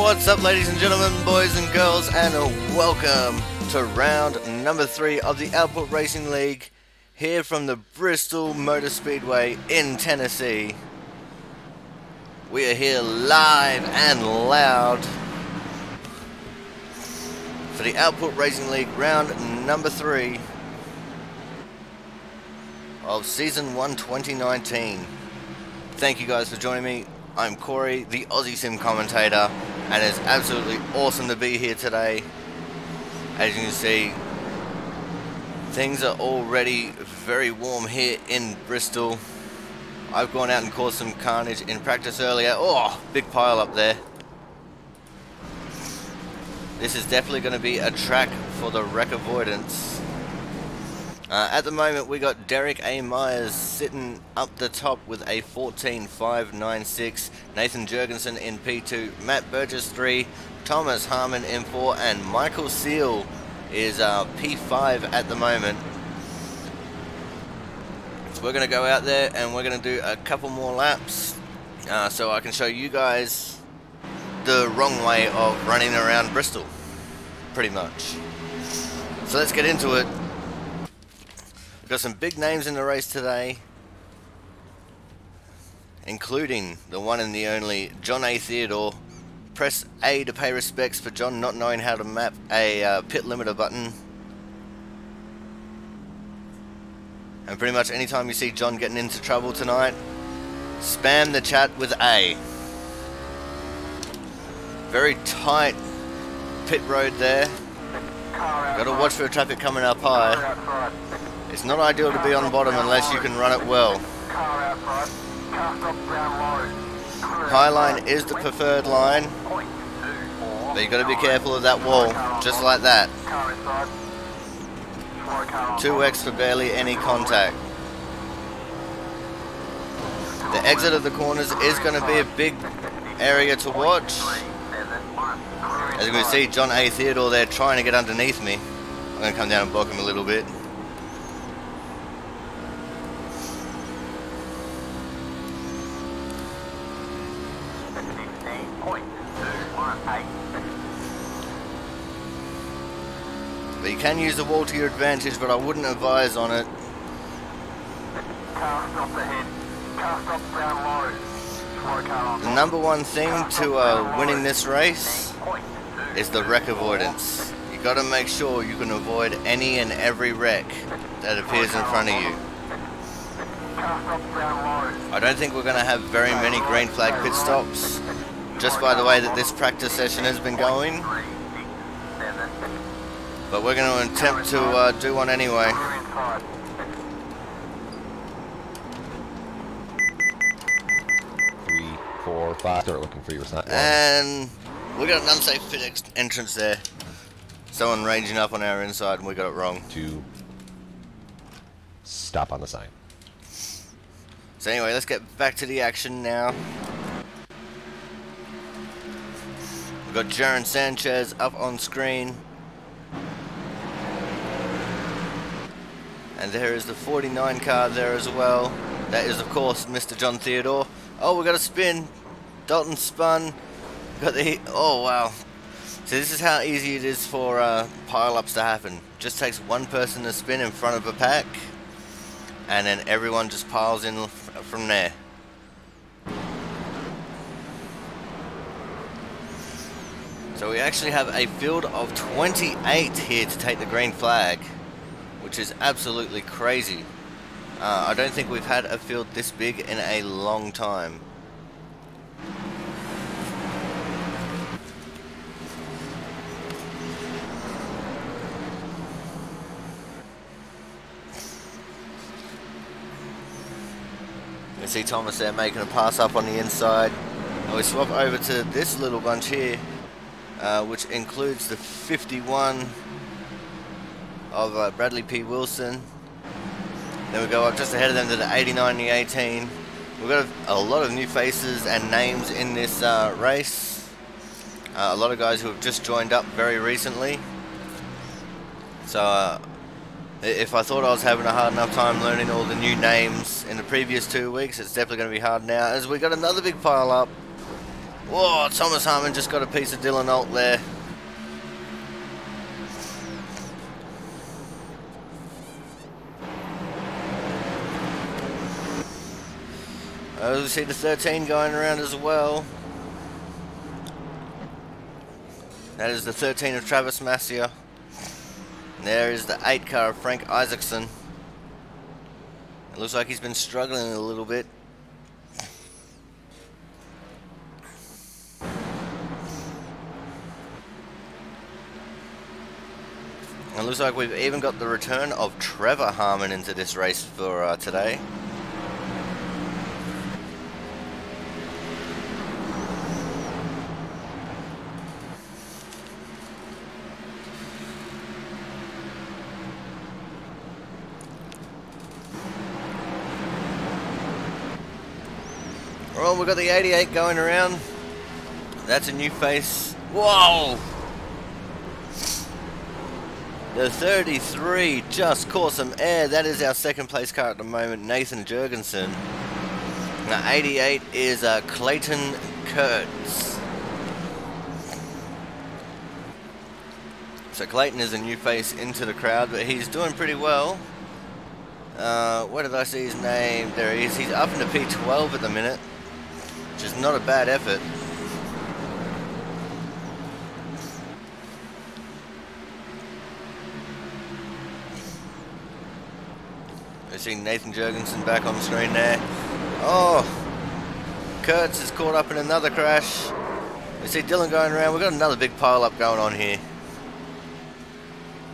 What's up, ladies and gentlemen, boys and girls, and welcome to round number 3 of the Output Racing League here from the Bristol Motor Speedway in Tennessee. We are here live and loud for the Output Racing League round number 3 of Season 1 2019. Thank you guys for joining me. I'm Corey, the Aussie Sim commentator, and it's absolutely awesome to be here today. As you can see, things are already very warm here in Bristol. I've gone out and caused some carnage in practice earlier. Oh, big pile up there. This is definitely going to be a track for the wreck avoidance. At the moment, we got Derek A. Myers sitting up the top with a 14.596. Nathan Jurgensen in P2, Matt Burgess 3, Thomas Harmon in 4, and Michael Seal is P5 at the moment. So we're going to go out there and we're going to do a couple more laps so I can show you guys the wrong way of running around Bristol, pretty much. So let's get into it. We've got some big names in the race today, including the one and the only John A. Theodore. Press A to pay respects for John not knowing how to map a pit limiter button. And pretty much anytime you see John getting into trouble tonight, spam the chat with A. Very tight pit road there. Got to watch for the traffic coming up high. It's not ideal to be on the bottom unless you can run it well. High line is the preferred line, but you've got to be careful of that wall, just like that. 2x for barely any contact. The exit of the corners is going to be a big area to watch. As you can see, John A. Theodore there trying to get underneath me. I'm going to come down and block him a little bit. But you can use the wall to your advantage, but I wouldn't advise on it. The number one thing to winning this race is the wreck avoidance. You got to make sure you can avoid any and every wreck that appears in front of you. I don't think we're going to have very many green flag pit stops, just by the way that this practice session has been going. But we're going to attempt to do one anyway. 3, 4, 5. Start looking for you. It's not. And we got an unsafe pit entrance there. Someone ranging up on our inside, and we got it wrong. 2. Stop on the sign. So anyway, let's get back to the action now. We've got Jaron Sanchez up on screen. And there is the 49 car there as well. That is, of course, Mr. John Theodore. Oh, we got a spin. Dalton spun. Got the... Oh, wow. So this is how easy it is for pile-ups to happen. Just takes one person to spin in front of a pack, and then everyone just piles in from there. So we actually have a field of 28 here to take the green flag, which is absolutely crazy. I don't think we've had a field this big in a long time. You see Thomas there making a pass up on the inside. And we swap over to this little bunch here, which includes the 51 of Bradley P. Wilson. Then we go up just ahead of them to the 89 and the 18. We've got a lot of new faces and names in this race. A lot of guys who have just joined up very recently. So if I thought I was having a hard enough time learning all the new names in the previous 2 weeks, it's definitely going to be hard now, as we got another big pile up. Whoa, Thomas Harmon just got a piece of Dylan Alt there. We see the 13 going around as well. That is the 13 of Travis Massier. And there is the 8 car of Frank Isaacson. It looks like he's been struggling a little bit. It looks like we've even got the return of Trevor Harmon into this race for today. Well, we've got the 88 going around. That's a new face. Whoa! The 33 just caught some air. That is our second place car at the moment, Nathan Jurgensen. The 88 is Clayton Kurtz. So Clayton is a new face into the crowd, but he's doing pretty well. Where did I see his name? There he is. He's up into P12 at the minute, which is not a bad effort. We see Nathan Jurgensen back on the screen there. Oh, Kurtz is caught up in another crash. We see Dylan going around. We've got another big pile up going on here.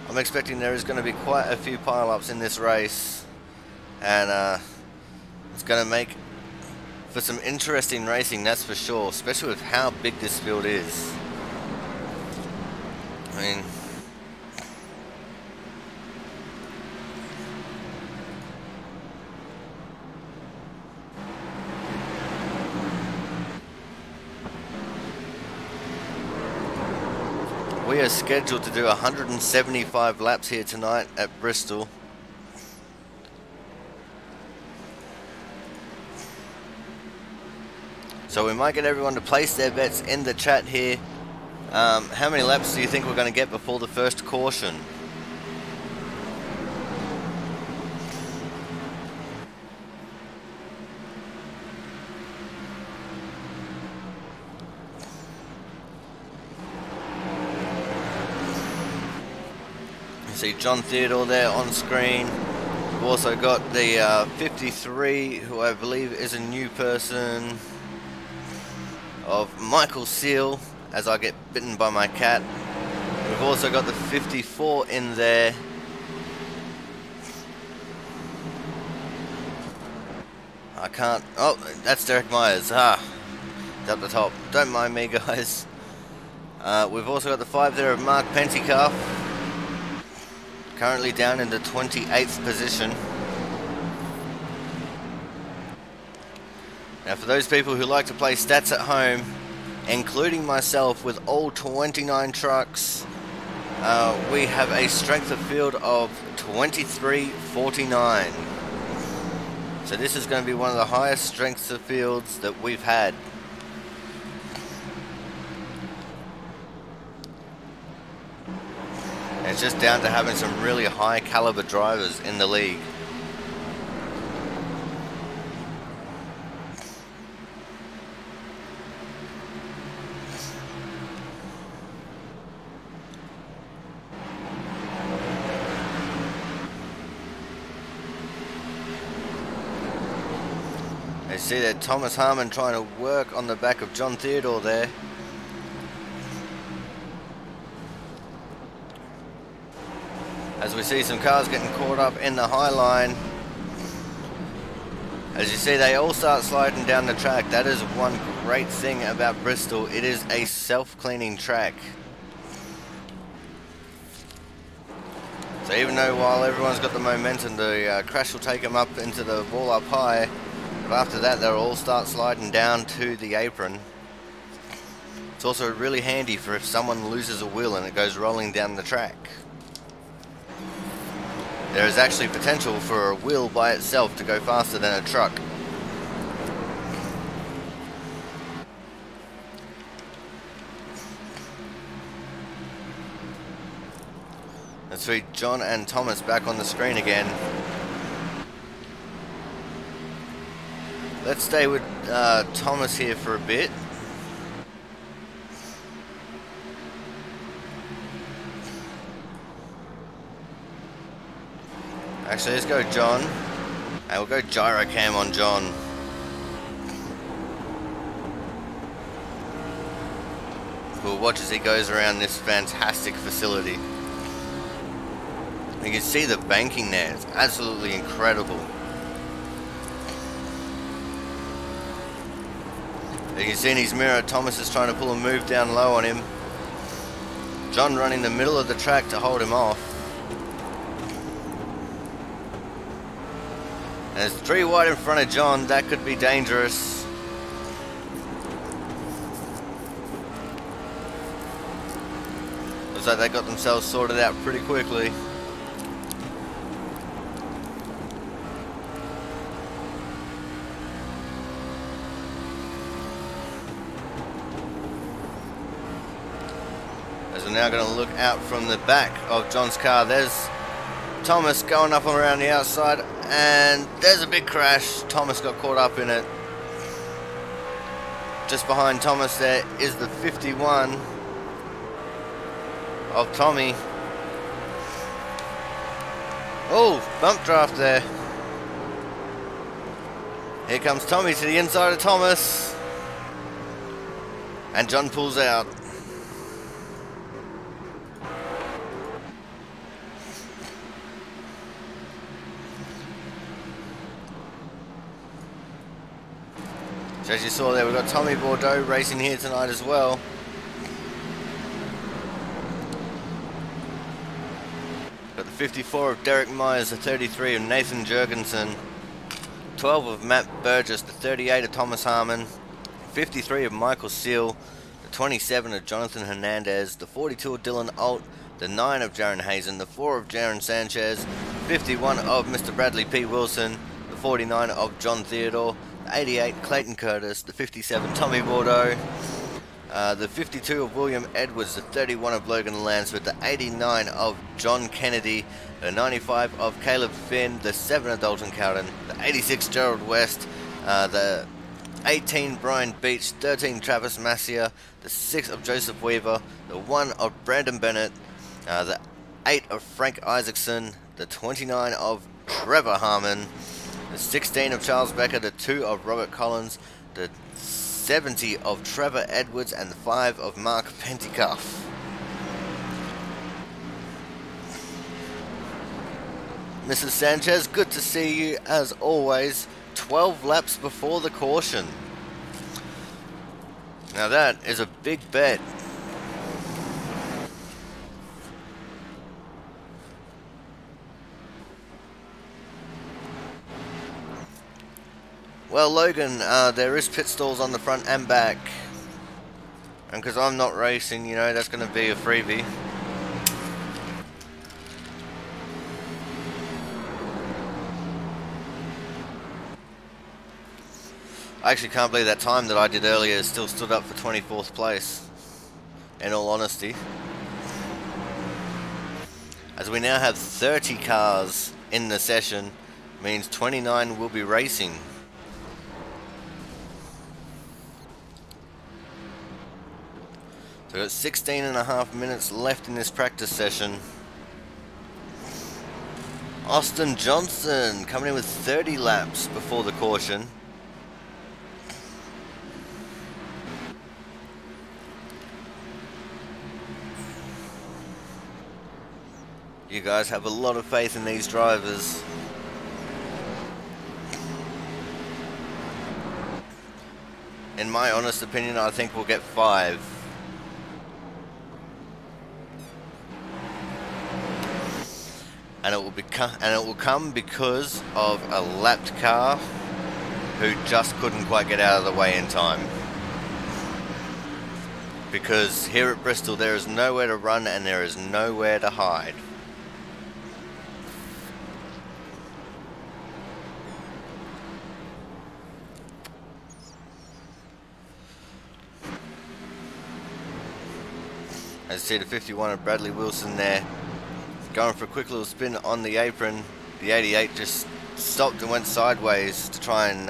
I'm expecting there is going to be quite a few pile ups in this race, and it's going to make for some interesting racing, that's for sure, especially with how big this field is. I mean, we are scheduled to do 175 laps here tonight at Bristol. So we might get everyone to place their bets in the chat here. How many laps do you think we're going to get before the first caution? You see John Theodore there on screen. We've also got the 53, who I believe is a new person, of Michael Seal, as I get bitten by my cat. We've also got the 54 in there. I can't, oh, that's Derek Myers. It's up the top. Don't mind me, guys. We've also got the 5 there of Mark Pentecoff, currently down in the 28th position. Now, for those people who like to play stats at home, including myself with all 29 trucks, we have a strength of field of 2349. So this is going to be one of the highest strengths of fields that we've had. And it's just down to having some really high caliber drivers in the league. You see that Thomas Harmon trying to work on the back of John Theodore there. As we see some cars getting caught up in the high line. As you see, they all start sliding down the track. That is one great thing about Bristol. It is a self-cleaning track. So even though while everyone's got the momentum, the crash will take them up into the wall up high. But after that, they'll all start sliding down to the apron. It's also really handy for if someone loses a wheel and it goes rolling down the track. There is actually potential for a wheel by itself to go faster than a truck. Let's see John and Thomas back on the screen again. Let's stay with Thomas here for a bit. Actually, let's go John. And we'll go gyrocam on John. We'll watch as he goes around this fantastic facility. You can see the banking there. It's absolutely incredible. You can see in his mirror, Thomas is trying to pull a move down low on him. John running the middle of the track to hold him off. And there's 3 wide in front of John. That could be dangerous. Looks like they got themselves sorted out pretty quickly. As we're now going to look out from the back of John's car. There's Thomas going up and around the outside, and there's a big crash. Thomas got caught up in it. Just behind Thomas there is the 51 of Tommy. Oh, bump draft there. Here comes Tommy to the inside of Thomas, and John pulls out. So as you saw there, we've got Tommy Bordeaux racing here tonight as well. Got the 54 of Derek Myers, the 33 of Nathan Jurgensen, 12 of Matt Burgess, the 38 of Thomas Harmon, 53 of Michael Seal, the 27 of Jonathan Hernandez, the 42 of Dylan Alt, the 9 of Jaron Hazen, the 4 of Jaron Sanchez, 51 of Mr. Bradley P. Wilson, the 49 of John Theodore, the 88 Clayton Curtis, the 57 Tommy Bordeaux, the 52 of William Edwards, the 31 of Logan Lansford, the 89 of John Kennedy, the 95 of Caleb Finn, the 7 of Dalton Cowden, the 86 Gerald West, the 18 Brian Beach, 13 Travis Massia, the 6 of Joseph Weaver, the 1 of Brandon Bennett, the 8 of Frank Isaacson, the 29 of Trevor Harmon, the 16 of Charles Becker, the 2 of Robert Collins, the 70 of Trevor Edwards, and the 5 of Mark Pentecoff. Mrs. Sanchez, good to see you as always. 12 laps before the caution. Now that is a big bet. Well, Logan, there is pit stalls on the front and back, and because I'm not racing, you know, that's going to be a freebie. I actually can't believe that time that I did earlier still stood up for 24th place, in all honesty. As we now have 30 cars in the session, means 29 will be racing. So we've got 16.5 minutes left in this practice session. Austin Johnson coming in with 30 laps before the caution. You guys have a lot of faith in these drivers. In my honest opinion, I think we'll get 5. And it will come because of a lapped car who just couldn't quite get out of the way in time. Because here at Bristol there is nowhere to run and there is nowhere to hide. As you see the 51 of Bradley Wilson there, going for a quick little spin on the apron. The 88 just stopped and went sideways to try and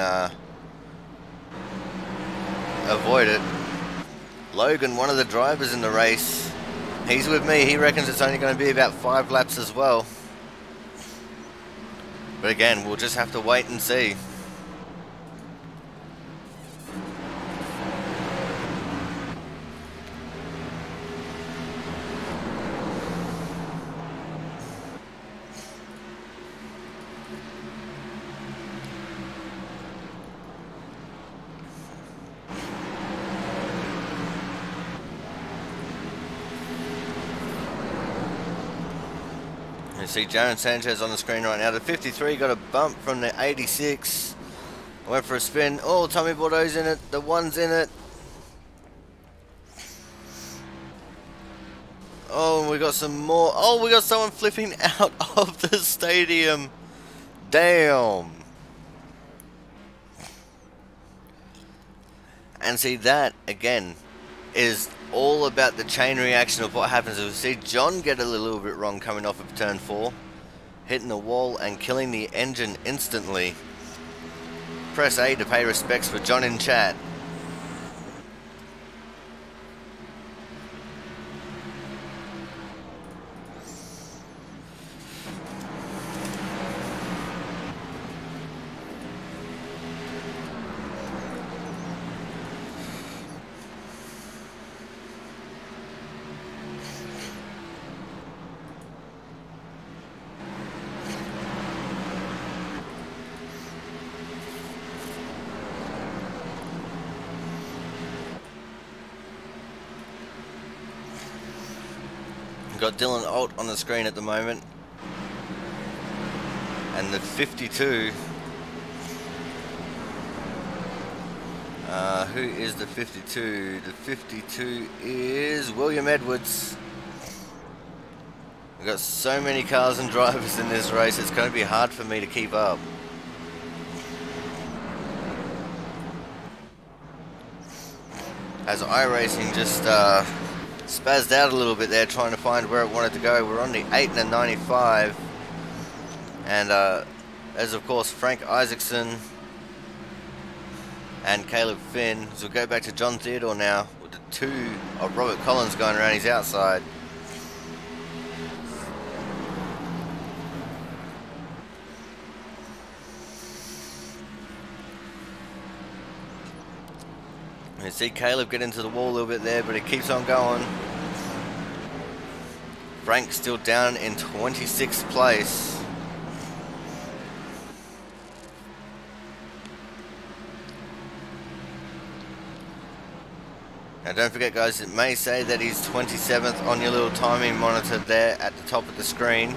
avoid it. Logan, one of the drivers in the race, he's with me. He reckons it's only going to be about 5 laps as well. But again, we'll just have to wait and see. You see Jaron Sanchez on the screen right now. The 53 got a bump from the 86. Went for a spin. Oh, Tommy Bordeaux's in it. The 1's in it. Oh, we got some more. Oh, we got someone flipping out of the stadium. Damn. And see, that, again, is all about the chain reaction of what happens. We see John get a little bit wrong coming off of turn 4, hitting the wall and killing the engine instantly. Press A to pay respects for John in chat. Got Dylan Alt on the screen at the moment, and the 52. Who is the 52? The 52 is William Edwards. We've got so many cars and drivers in this race, it's going to be hard for me to keep up. As iRacing just spazzed out a little bit there, trying to find where it wanted to go. We're on the 8 and the 95, and as of course Frank Isaacson and Caleb Finn. So we'll go back to John Theodore now with the 2 of Robert Collins going around his outside. You see Caleb get into the wall a little bit there, but it keeps on going. Frank still down in 26th place. Now don't forget guys, it may say that he's 27th on your little timing monitor there at the top of the screen.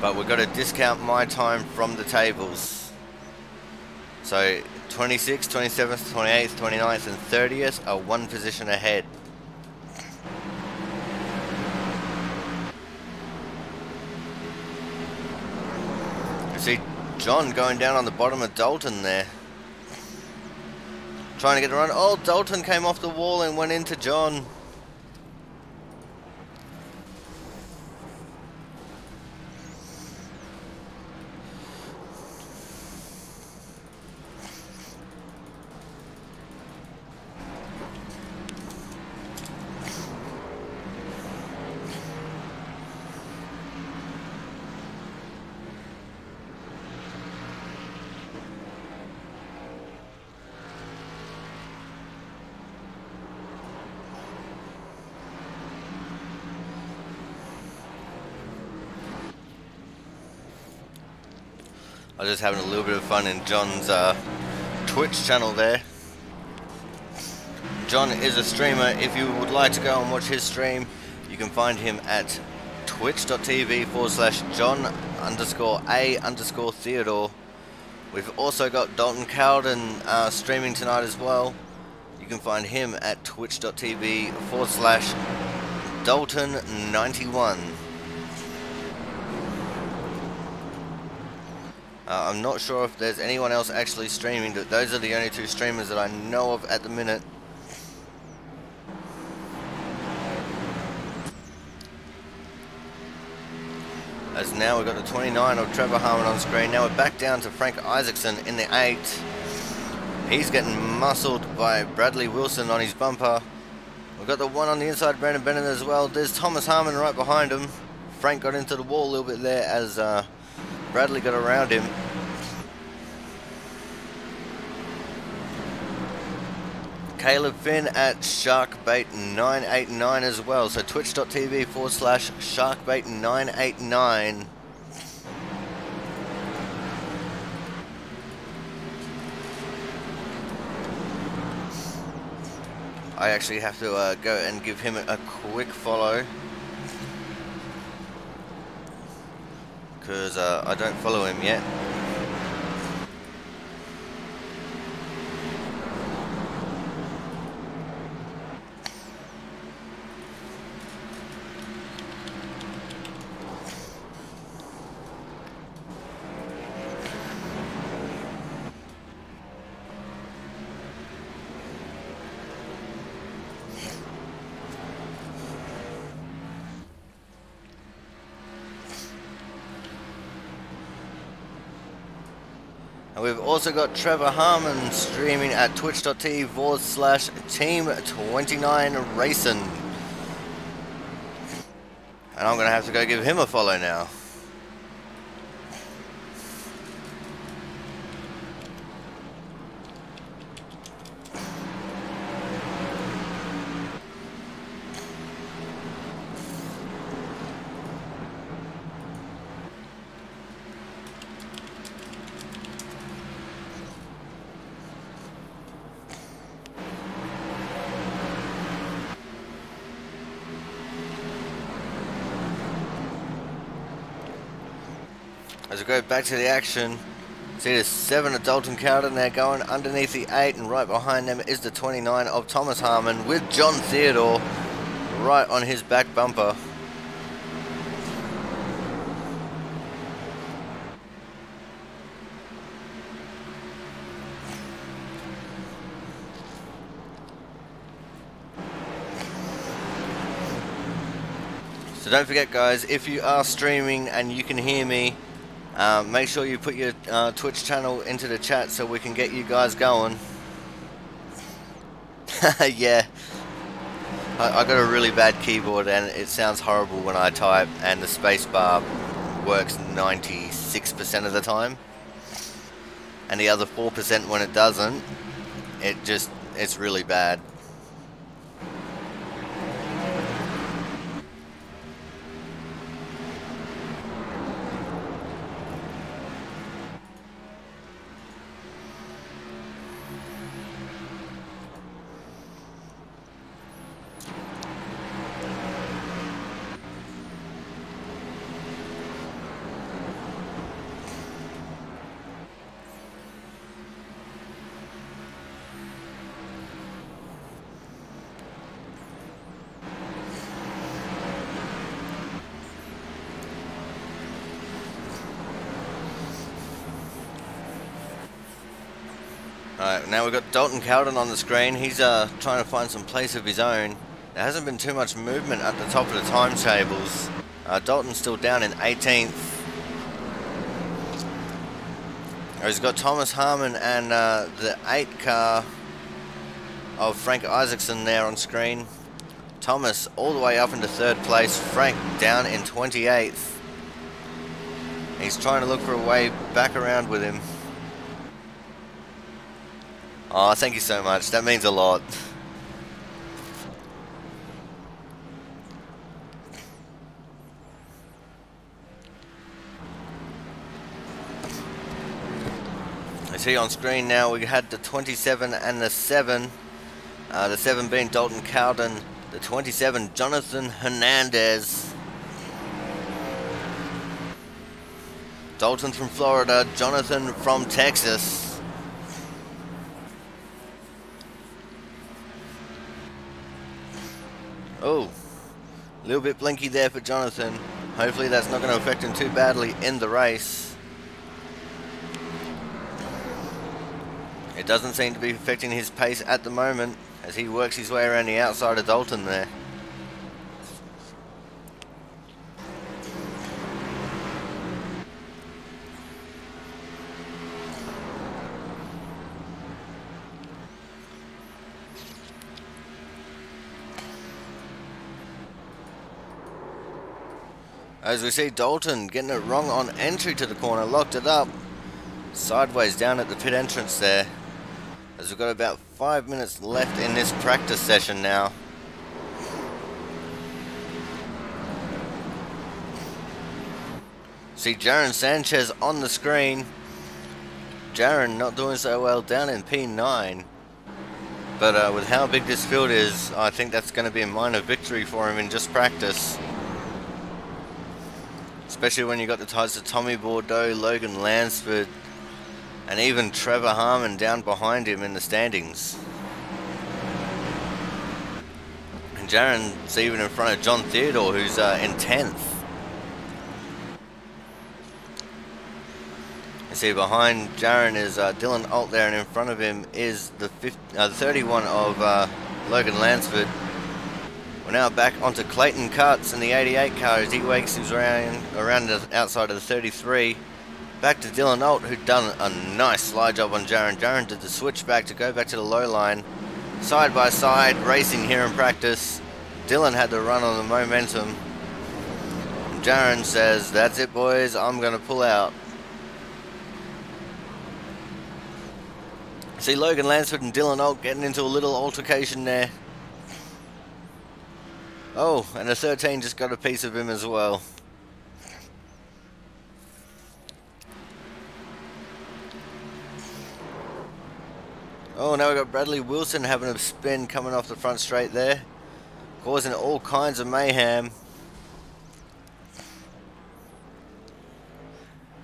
But we've got to discount my time from the tables. So 26th, 27th, 28th, 29th and 30th are 1 position ahead. You see John going down on the bottom of Dalton there, trying to get a run. Oh, Dalton came off the wall and went into John. I was just having a little bit of fun in John's Twitch channel there. John is a streamer. If you would like to go and watch his stream, you can find him at twitch.tv/John_A_Theodore. We've also got Dalton Cowden streaming tonight as well. You can find him at twitch.tv/Dalton91. I'm not sure if there's anyone else actually streaming, but those are the only 2 streamers that I know of at the minute. As now we've got the 29 of Trevor Harmon on screen. Now we're back down to Frank Isaacson in the 8. He's getting muscled by Bradley Wilson on his bumper. We've got the 1 on the inside, Brandon Bennett as well. There's Thomas Harmon right behind him. Frank got into the wall a little bit there as Bradley got around him. Caleb Finn at Sharkbait989 as well. So twitch.tv/Sharkbait989. I actually have to go and give him a quick follow, because I don't follow him yet. And we've also got Trevor Harmon streaming at twitch.tv/Team29Racing. And I'm going to have to go give him a follow now. As we go back to the action, see the 7 of Dalton Cowden there going underneath the 8, and right behind them is the 29 of Thomas Harmon with John Theodore right on his back bumper. So don't forget guys, if you are streaming and you can hear me, make sure you put your Twitch channel into the chat so we can get you guys going. Yeah, I got a really bad keyboard and it sounds horrible when I type, and the space bar works 96% of the time, and the other 4% when it doesn't, it's really bad. Alright, now we've got Dalton Cowden on the screen. He's trying to find some place of his own. There hasn't been too much movement at the top of the timetables. Dalton's still down in 18th. He's got Thomas Harmon and the 8 car of Frank Isaacson there on screen. Thomas all the way up into 3rd place. Frank down in 28th. He's trying to look for a way back around with him. Oh, thank you so much. That means a lot. I see on screen now we had the 27 and the 7. The 7 being Dalton Cowden. The 27, Jonathan Hernandez. Dalton from Florida, Jonathan from Texas. Oh, a little bit blinky there for Jonathan. Hopefully that's not going to affect him too badly in the race. It doesn't seem to be affecting his pace at the moment as he works his way around the outside of Dalton there. As we see Dalton getting it wrong on entry to the corner, locked it up. Sideways down at the pit entrance there. As we've got about 5 minutes left in this practice session now. See Jaron Sanchez on the screen. Jaron not doing so well down in P9. But with how big this field is, I think that's going to be a minor victory for him in just practice. Especially when you got the types of Tommy Bordeaux, Logan Lansford, and even Trevor Harmon down behind him in the standings. And Jaron's even in front of John Theodore, who's in 10th. You see behind Jaron is Dylan Alt there, and in front of him is the 31 of Logan Lansford. We're now back onto Clayton Cutts in the 88 car as he wakes his around the outside of the 33. Back to Dylan Alt, who'd done a nice slide job on Jaron. Jaron did the switchback to go back to the low line. Side by side, racing here in practice. Dylan had the run on the momentum. And Jaron says, "That's it, boys, I'm going to pull out." See Logan Lansford and Dylan Alt getting into a little altercation there. Oh, and the 13 just got a piece of him as well. Oh, now we've got Bradley Wilson having a spin coming off the front straight there, causing all kinds of mayhem.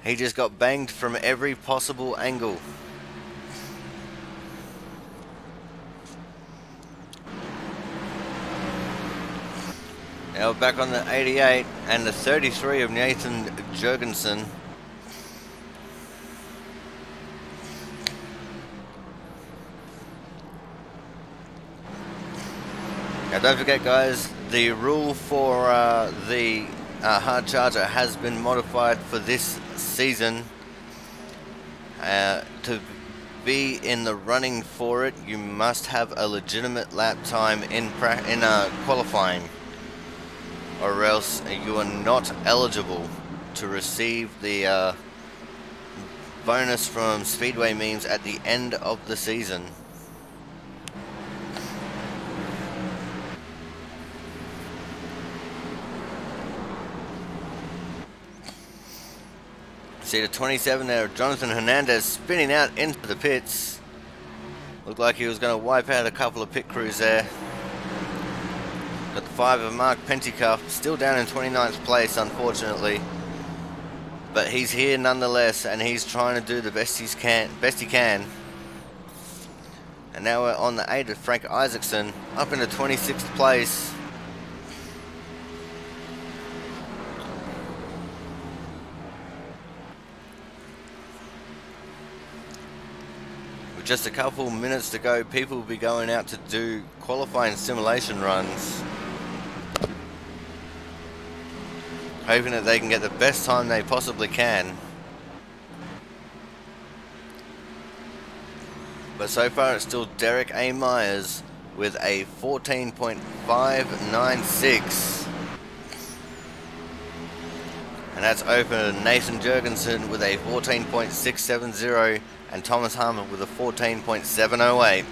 He just got banged from every possible angle. Now we're back on the 88 and the 33 of Nathan Jurgensen. Now don't forget, guys, the rule for the hard charger has been modified for this season. To be in the running for it, you must have a legitimate lap time in qualifying, or else you are not eligible to receive the bonus from Speedway memes at the end of the season. See the 27 there, Jonathan Hernandez spinning out into the pits. Looked like he was going to wipe out a couple of pit crews there. Got the 5 of Mark Pentecuff, still down in 29th place, unfortunately. But he's here nonetheless, and he's trying to do the best he can. And now we're on the 8 of Frank Isaacson, up into 26th place. With just a couple minutes to go, people will be going out to do qualifying simulation runs, hoping that they can get the best time they possibly can. But so far it's still Derek A. Myers with a 14.596. And that's over Nathan Jurgensen with a 14.670 and Thomas Harmon with a 14.708.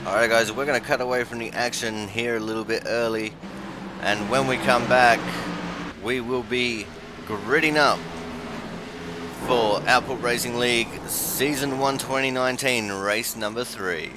Alright guys, we're going to cut away from the action here a little bit early, and when we come back we will be gridding up for Output Racing League Season 1 2019, race number 3.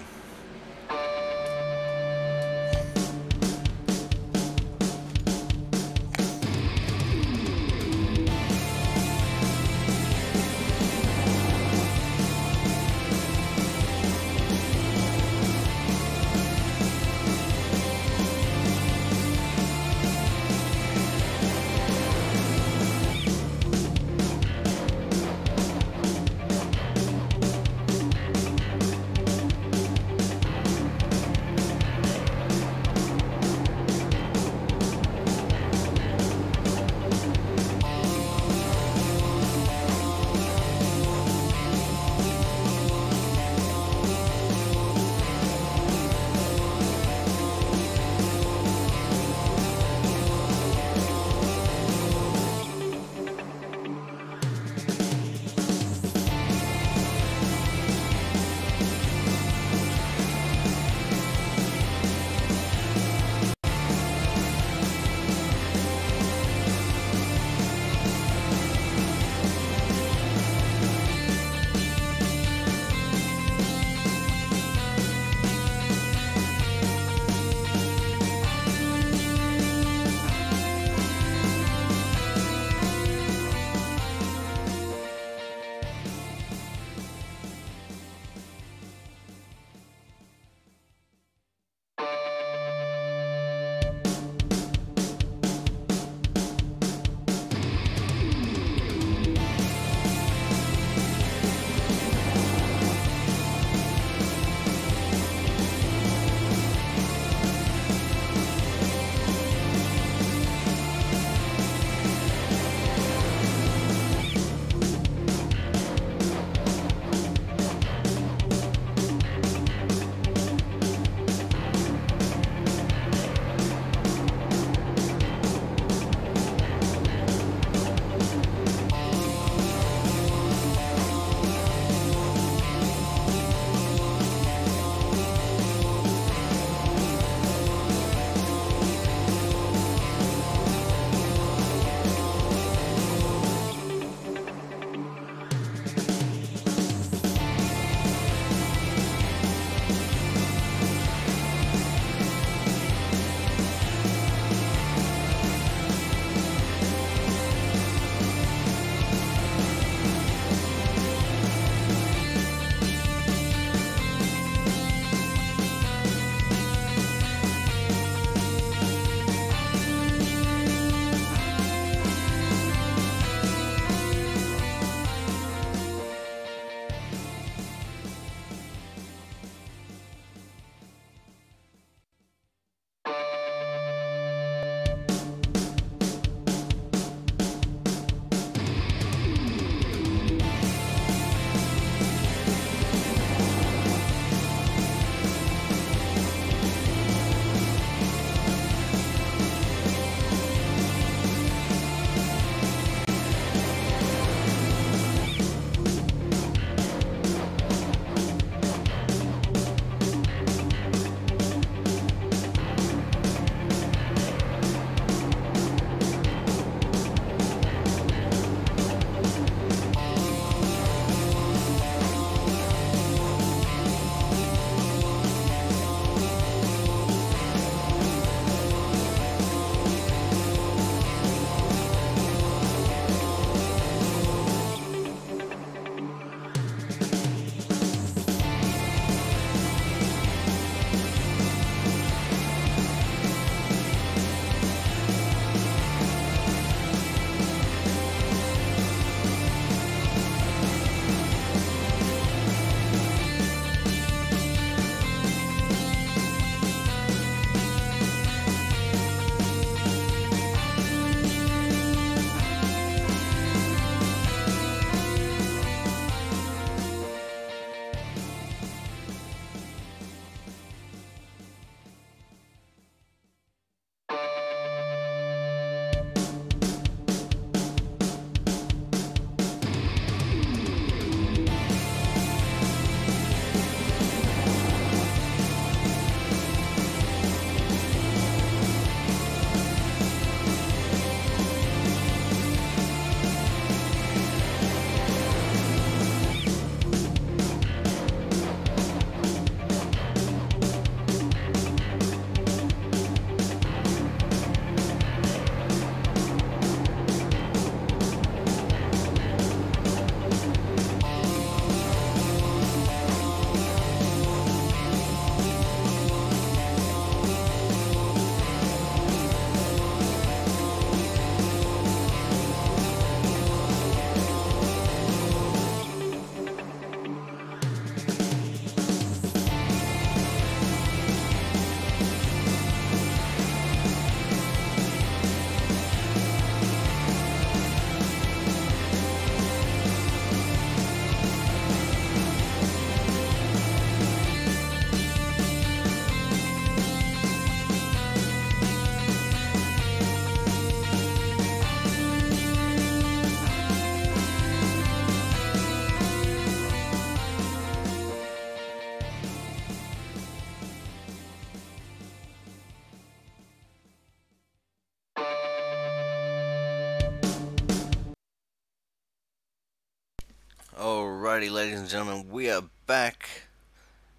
Alrighty, ladies and gentlemen, we are back,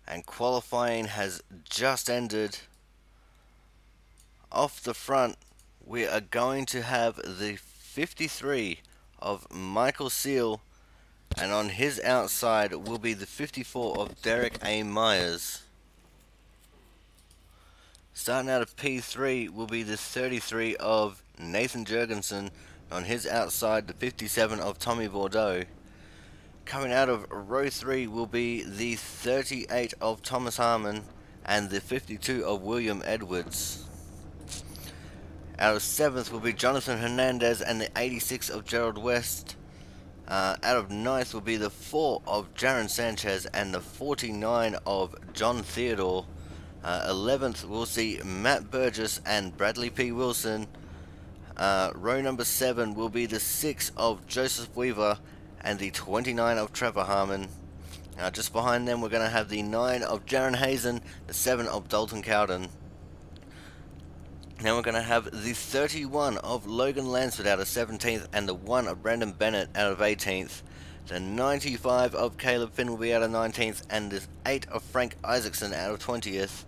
and qualifying has just ended. Off the front, we are going to have the 53 of Michael Seal, and on his outside will be the 54 of Derek A. Myers. Starting out of P3 will be the 33 of Nathan Jurgensen, on his outside the 57 of Tommy Bordeaux. Coming out of row 3 will be the 38 of Thomas Harmon and the 52 of William Edwards. Out of 7th will be Jonathan Hernandez and the 86 of Gerald West. Out of 9th will be the 4 of Jaron Sanchez and the 49 of John Theodore. 11th we'll see Matt Burgess and Bradley P. Wilson. Row number 7 will be the 6 of Joseph Weaver and the 29 of Trevor Harmon. Just behind them we're going to have the 9 of Jaron Hazen, the 7 of Dalton Cowden. Now we're going to have the 31 of Logan Lansford out of 17th and the 1 of Brandon Bennett out of 18th. The 95 of Caleb Finn will be out of 19th and the 8 of Frank Isaacson out of 20th.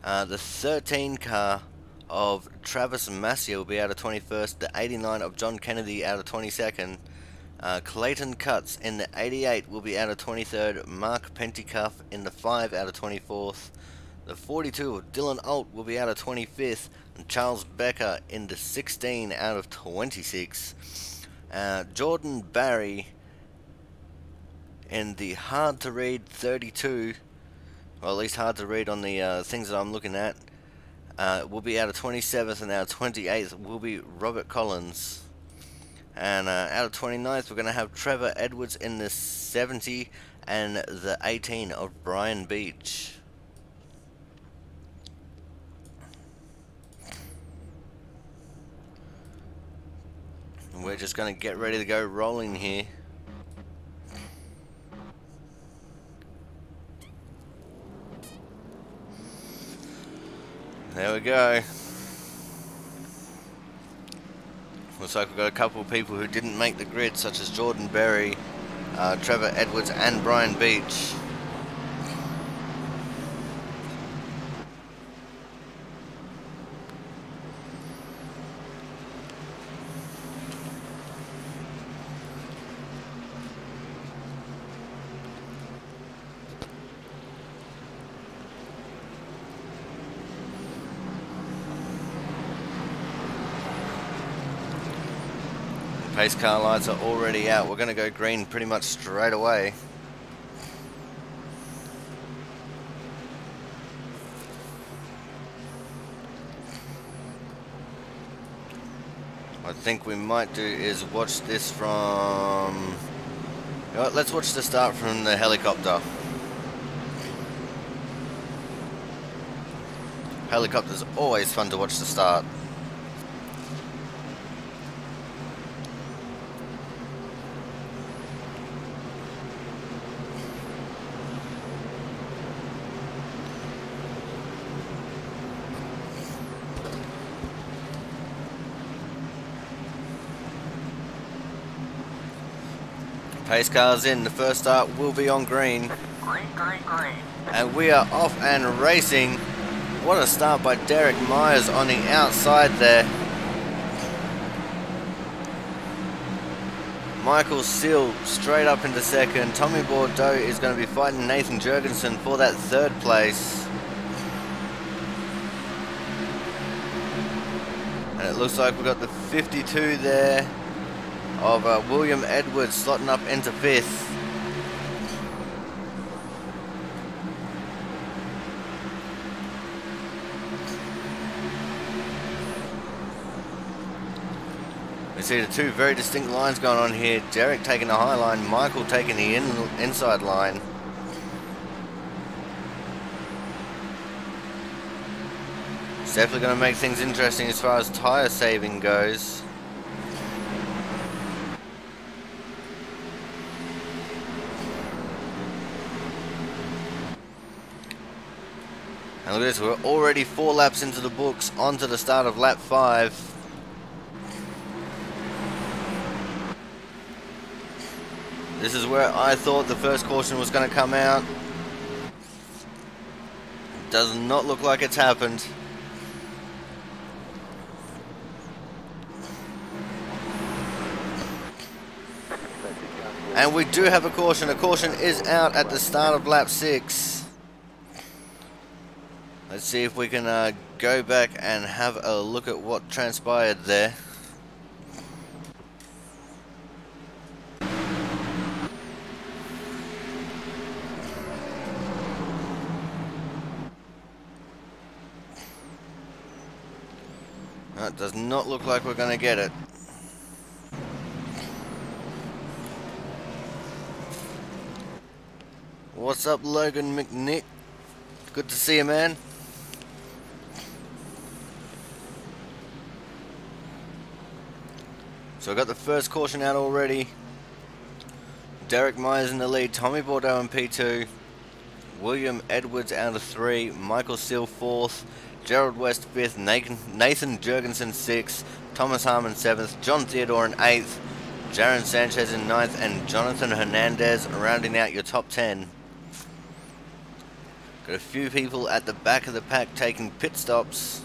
The 13 car of Travis Massier will be out of 21st, the 89 of John Kennedy out of 22nd. Clayton Cutts in the 88 will be out of 23rd, Mark Pentecuff in the 5 out of 24th, the 42 of Dylan Alt will be out of 25th, and Charles Becker in the 16 out of 26. Jordan Barry in the hard to read 32, or at least hard to read on the things that I'm looking at, will be out of 27th, and out of 28th will be Robert Collins. And out of 29th, we're going to have Trevor Edwards in the 70 and the 18 of Brian Beach. And we're just going to get ready to go rolling here. There we go. Looks like we've got a couple of people who didn't make the grid, such as Jordan Berry, Trevor Edwards and Brian Beach. Pace car lights are already out. We're going to go green pretty much straight away. What I think we might do is watch this from... You know what, let's watch the start from the helicopter. Helicopter's always fun to watch the start. Pace cars in, the first start will be on green. Green, green, green. And we are off and racing. What a start by Derek Myers on the outside there. Michael Seal straight up into second. Tommy Bordeaux is going to be fighting Nathan Jurgensen for that third place. And it looks like we've got the 52 there of William Edwards slotting up into 5th. We see the two very distinct lines going on here. Derek taking the high line, Michael taking the inside line. It's definitely going to make things interesting as far as tyre saving goes. And look at this, we're already 4 laps into the books, onto the start of lap 5. This is where I thought the first caution was going to come out. Does not look like it's happened. And we do have a caution. A caution is out at the start of lap 6. Let's see if we can go back and have a look at what transpired there. It does not look like we're going to get it. What's up, Logan McNick? Good to see you, man. So I got the first caution out already. Derek Myers in the lead, Tommy Bordeaux in P2, William Edwards out of 3, Michael Steele 4th, Gerald West 5th, Nathan Jurgensen 6th, Thomas Harmon 7th, John Theodore in 8th, Jaron Sanchez in 9th, and Jonathan Hernandez rounding out your top 10. Got a few people at the back of the pack taking pit stops.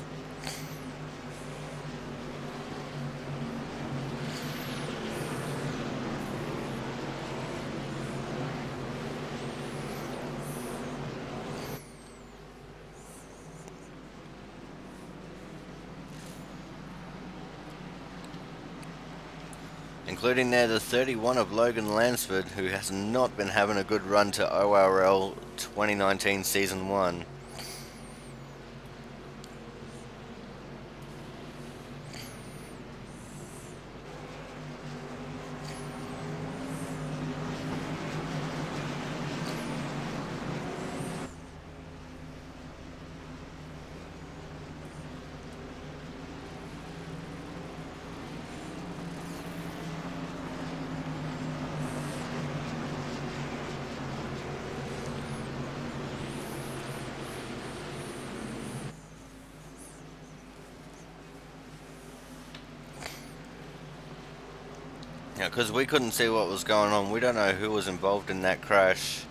Including there the 31 of Logan Lansford, who has not been having a good run to ORL 2019 Season 1. Because we couldn't see what was going on. We don't know who was involved in that crash.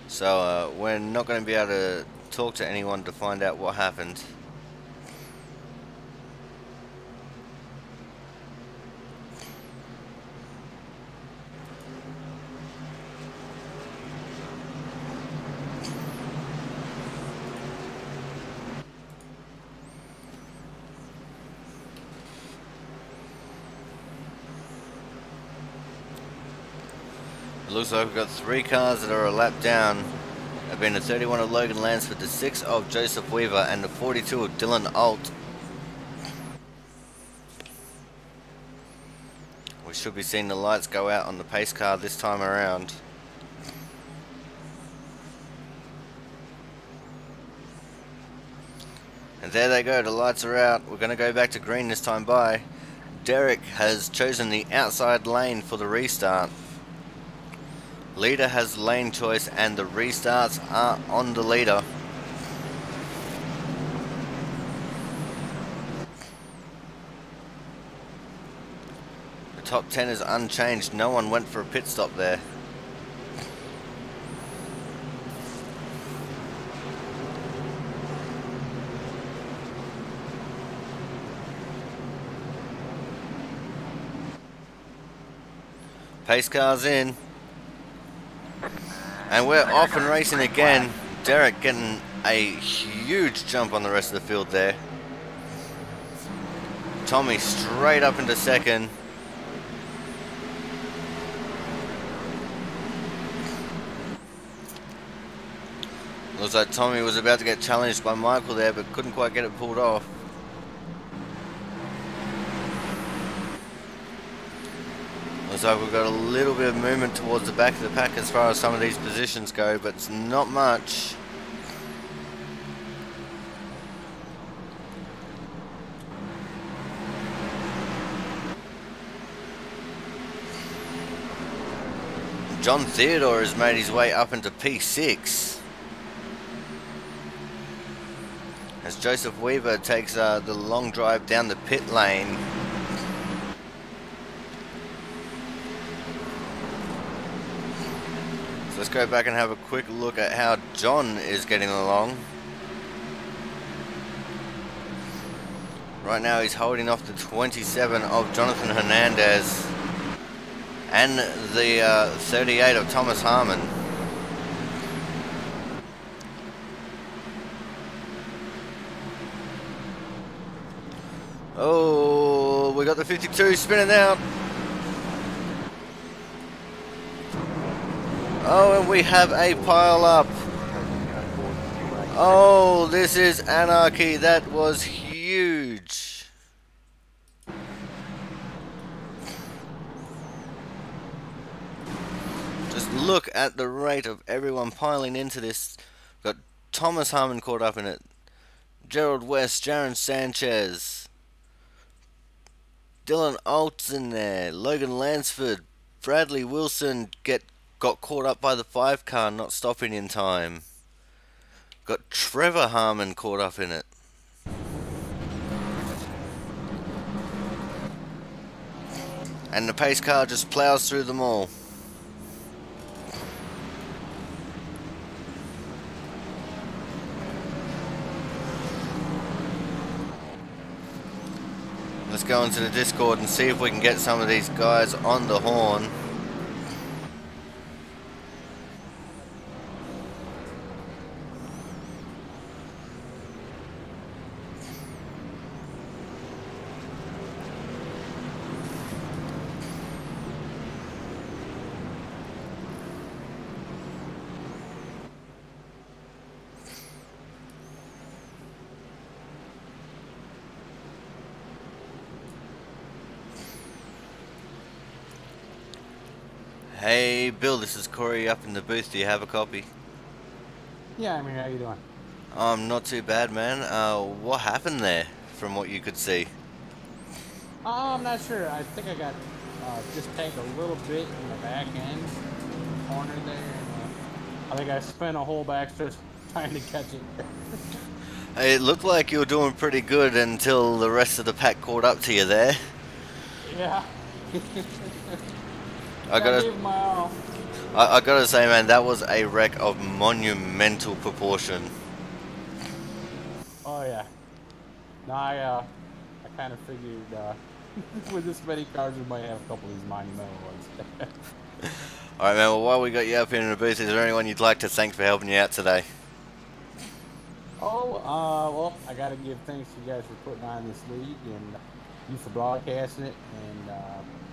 So we're not going to be able to talk to anyone to find out what happened. It looks like we've got 3 cars that are a lap down. Have been the 31 of Logan Lansford, the 6 of Joseph Weaver, and the 42 of Dylan Alt. We should be seeing the lights go out on the pace car this time around. And there they go, the lights are out. We're going to go back to green this time by. Derek has chosen the outside lane for the restart. Leader has lane choice and the restarts are on the leader. The top 10 is unchanged. No one went for a pit stop there. Pace cars in. And we're off and racing again. Derek getting a huge jump on the rest of the field there. Tommy straight up into second. Looks like Tommy was about to get challenged by Michael there, but couldn't quite get it pulled off. Looks like we've got a little bit of movement towards the back of the pack as far as some of these positions go, but it's not much. John Theodore has made his way up into P6. As Joseph Weaver takes the long drive down the pit lane. let's go back and have a quick look at how John is getting along. Right now he's holding off the 27 of Jonathan Hernandez and the 38 of Thomas Harmon. Oh, we got the 52 spinning out. Oh, and we have a pile up. Oh, this is anarchy. That was huge. Just look at the rate of everyone piling into this. Got Thomas Harmon caught up in it. Gerald West, Jaron Sanchez, Dylan Olt's in there. Logan Lansford, Bradley Wilson got caught up by the 5 car, not stopping in time. Got Trevor Harmon caught up in it. And the pace car just plows through them all. Let's go into the Discord and see if we can get some of these guys on the horn. Hey Bill, this is Corey up in the booth. Do you have a copy? Yeah, I mean, how you doing? Not too bad, man. What happened there, from what you could see? I'm not sure. I think I got just tagged a little bit in the back end corner there. And, I think I spent a whole backstretch trying to catch it. It looked like you were doing pretty good until the rest of the pack caught up to you there. Yeah. I gotta say, man, that was a wreck of monumental proportion. Oh yeah. No, I kind of figured with this many cars, we might have a couple of these monumental ones. All right, man. Well, while we got you up here in the booth, is there anyone you'd like to thank for helping you out today? Oh, well, I gotta give thanks to you guys for putting on this league and you for broadcasting it, and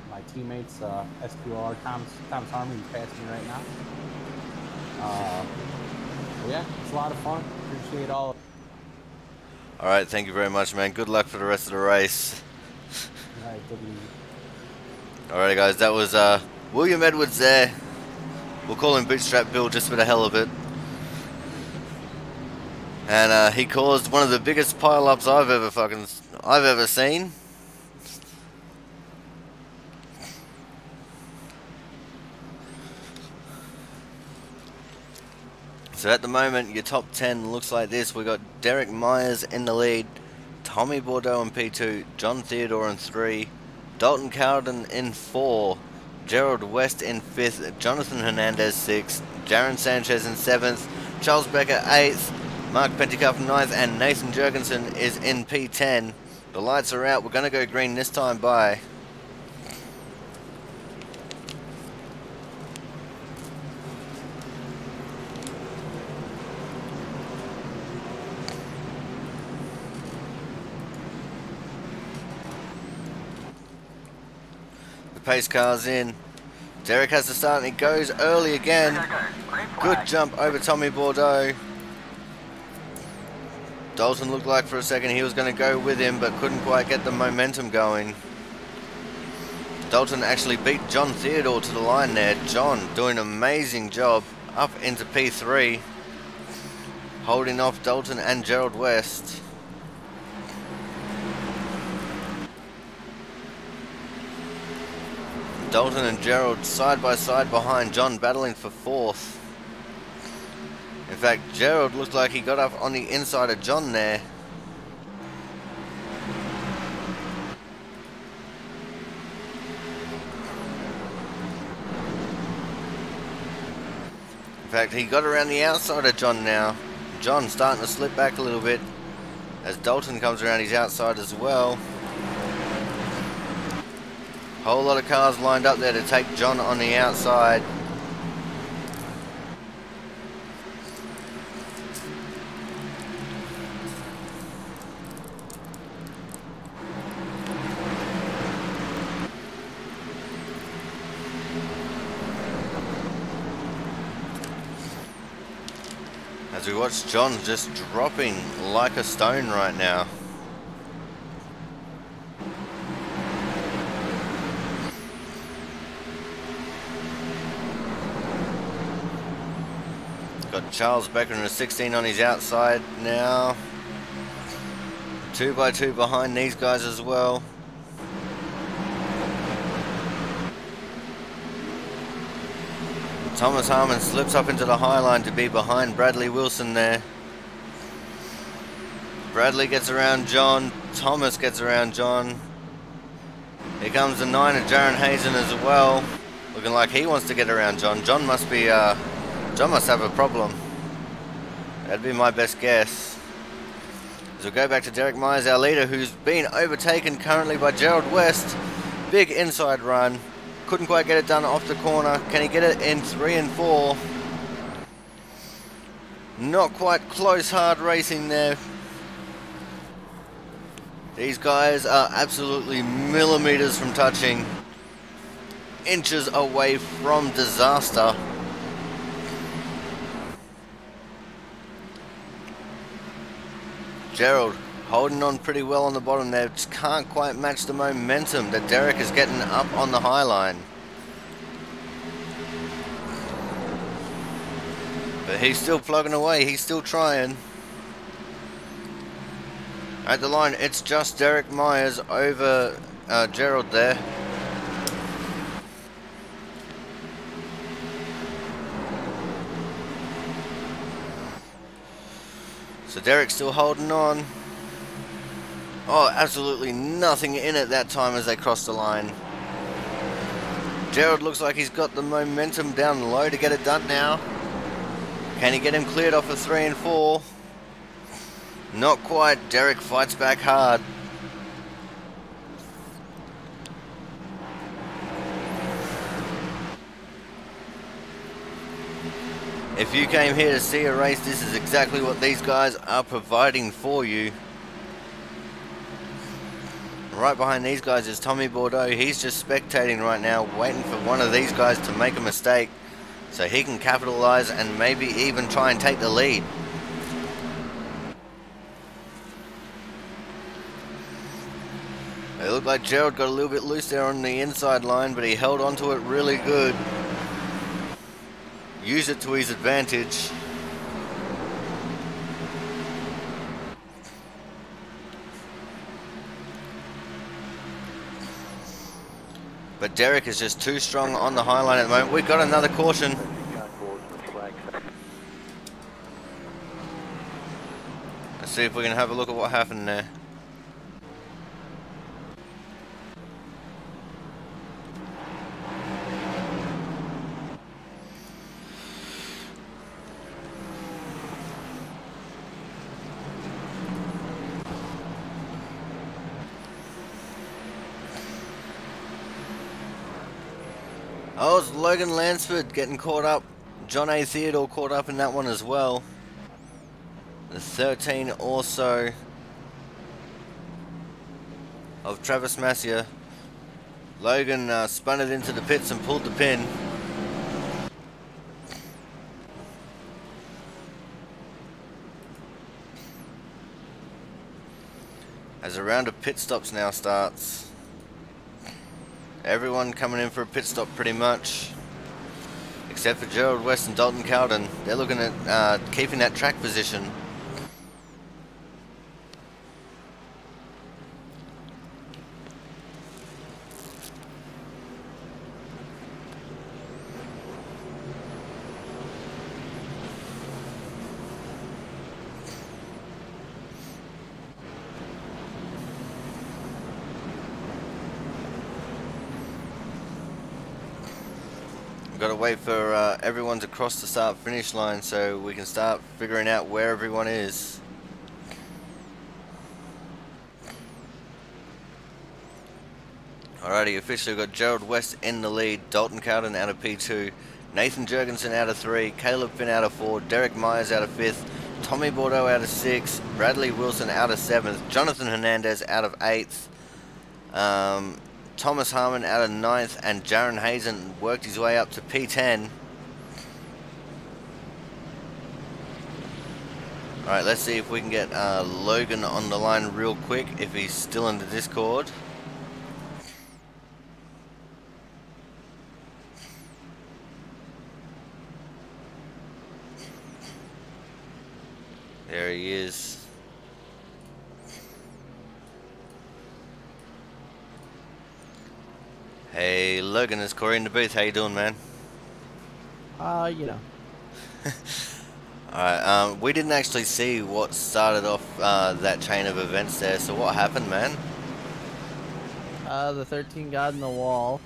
my teammates, SQR, Thomas Harmon, who's passing me right now. Yeah, it's a lot of fun. Appreciate all of it. All right, thank you very much, man. Good luck for the rest of the race. All right, take it easy. All right, guys, that was William Edwards there. We'll call him Bootstrap Bill just for the hell of it. And he caused one of the biggest pile-ups I've ever seen. So at the moment, your top 10 looks like this. We got Derek Myers in the lead, Tommy Bordeaux in P2, John Theodore in 3, Dalton Cowden in 4, Gerald West in 5th, Jonathan Hernandez 6th, Jaron Sanchez in 7th, Charles Becker 8th, Mark Pentecoff 9th, and Nathan Jurgensen is in P10. The lights are out. We're going to go green this time by. Pace car's in. Derek has to start and he goes early again. Good jump over Tommy Bordeaux. Dalton looked like for a second he was going to go with him but couldn't quite get the momentum going. Dalton actually beat John Theodore to the line there. John doing an amazing job up into P3. Holding off Dalton and Gerald West. Dalton and Gerald side by side behind John, battling for 4th. In fact, Gerald looked like he got up on the inside of John there. fact, he got around the outside of John now. John starting to slip back a little bit as Dalton comes around his outside as well. Whole lot of cars lined up there to take John on the outside. As we watch John just dropping like a stone right now. Got Charles Becker in a 16 on his outside now. 2 by 2 behind these guys as well. Thomas Harmon slips up into the high line to be behind Bradley Wilson there. Bradley gets around John. Thomas gets around John. Here comes the 9 of Jaron Hazen as well. Looking like he wants to get around John. John must have a problem. That'd be my best guess. As we go back to Derek Myers, our leader, who's been overtaken currently by Gerald West. Big inside run. Couldn't quite get it done off the corner. Can he get it in 3 and 4? Not quite close, hard racing there. These guys are absolutely millimeters from touching. Inches away from disaster. Gerald holding on pretty well on the bottom there. Just can't quite match the momentum that Derek is getting up on the high line. But he's still plugging away. He's still trying. At the line, it's just Derek Myers over Gerald there. So Derek's still holding on. Oh, absolutely nothing in it that time as they cross the line. Gerald looks like he's got the momentum down low to get it done now. Can he get him cleared off of 3 and 4? Not quite. Derek fights back hard. If you came here to see a race, this is exactly what these guys are providing for you. Right behind these guys is Tommy Bordeaux. He's just spectating right now, waiting for one of these guys to make a mistake so he can capitalize and maybe even try and take the lead. It looked like Gerald got a little bit loose there on the inside line, but he held onto it really good. Used it to his advantage. But Derek is just too strong on the high line at the moment. We've got another caution. Let's see if we can have a look at what happened there. Oh, it's Logan Lansford getting caught up. John A. Theodore caught up in that one as well. The 13 also of Travis Massia. Logan spun it into the pits and pulled the pin. As a round of pit stops now starts. Everyone coming in for a pit stop pretty much, except for Gerald West and Dalton Cowden. They're looking at keeping that track position. We've got to wait for everyone to cross the start finish line so we can start figuring out where everyone is. Alrighty, officially we've got Gerald West in the lead, Dalton Cowden out of P2, Nathan Jurgensen out of 3, Caleb Finn out of 4, Derek Myers out of 5th, Tommy Bordeaux out of 6, Bradley Wilson out of 7th, Jonathan Hernandez out of 8th, Thomas Harmon out of 9th, and Jaron Hazen worked his way up to P10. Alright, let's see if we can get Logan on the line real quick, if he's still in the Discord. There he is. Hey Logan, it's Corey in the booth. How you doing, man? You know. Alright, we didn't actually see what started off that chain of events there, so what happened, man? The 13 got in the wall.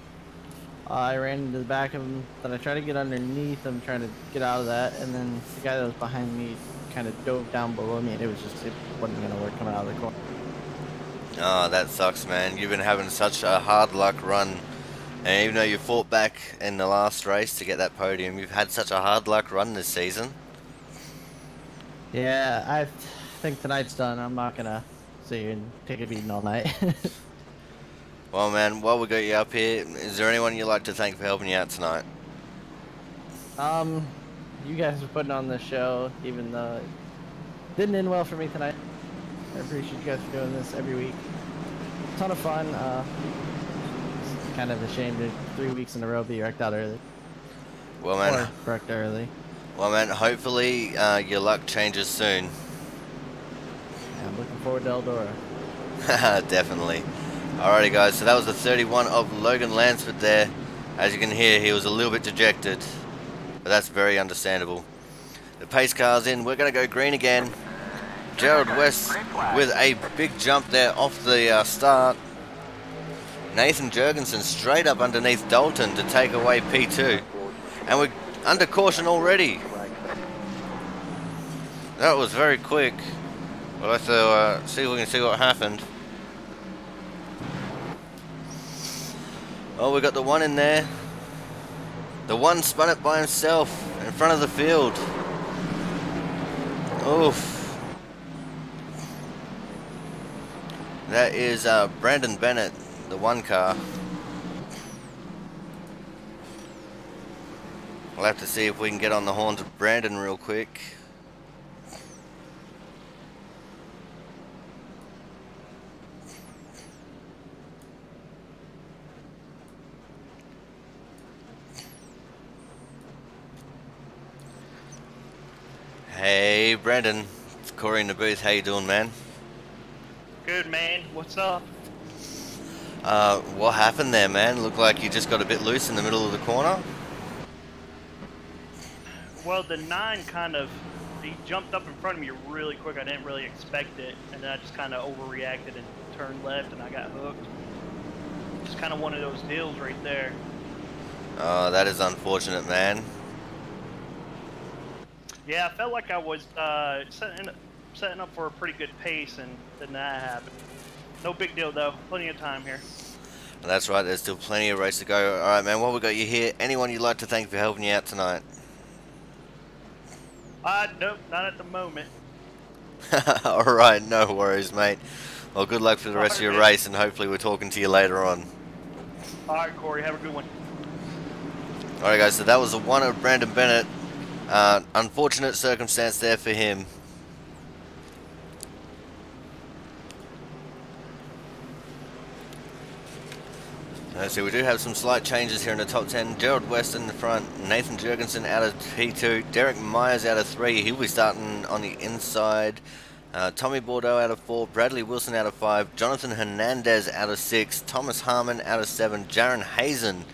I ran into the back of him, then I tried to get underneath him, trying to get out of that, and then the guy that was behind me kind of dove down below me, and it wasn't going to work coming out of the corner. Oh, that sucks, man. You've been having such a hard luck run, and even though you fought back in the last race to get that podium, you've had such a hard luck run this season. Yeah, I think tonight's done. I'm not going to sit here and take a beating all night. Well, man, while we got you up here, is there anyone you'd like to thank for helping you out tonight? You guys are putting on this show, even though it didn't end well for me tonight. I appreciate you guys for doing this every week. Ton of fun. It's kind of a shame to 3 weeks in a row be wrecked out early. Well, man. Or wrecked early. Well, man, hopefully your luck changes soon. Yeah, I'm looking forward to Eldora. Definitely. Alrighty, guys, so that was the 31 of Logan Lansford there. As you can hear, he was a little bit dejected, but that's very understandable. The pace car's in. We're going to go green again. Gerald West with a big jump there off the start. Nathan Jurgensen straight up underneath Dalton to take away P2. And we're under caution already. That was very quick. We'll have to see if we can see what happened. Oh, we got the one in there. The one spun it by himself in front of the field. Oof. That is Brandon Bennett, the one car. We'll have to see if we can get on the horns of Brandon real quick. Hey Brandon, it's Corey in the booth. How you doing, man? Good, man. What's up? What happened there, man? Looked like you just got a bit loose in the middle of the corner. Well, the 9 he jumped up in front of me really quick. I didn't really expect it, and then I just kind of overreacted and turned left, and I got hooked. Just kind of one of those deals right there. Oh, that is unfortunate, man. Yeah, I felt like I was setting up for a pretty good pace, and then that happened. No big deal, though. Plenty of time here. Well, that's right. There's still plenty of race to go. All right, man. While we got you here, anyone you'd like to thank for helping you out tonight? Nope, not at the moment. All right, no worries, mate. Well, good luck for the rest of your race, and hopefully we're talking to you later on. All right, Corey. Have a good one. All right, guys. So that was the one of Brandon Bennett. Unfortunate circumstance there for him. So we do have some slight changes here in the top 10. Gerald West in the front, Nathan Jurgensen out of P2, Derek Myers out of 3, he'll be starting on the inside. Tommy Bordeaux out of 4, Bradley Wilson out of 5, Jonathan Hernandez out of 6, Thomas Harmon out of 7, Jaron Hazen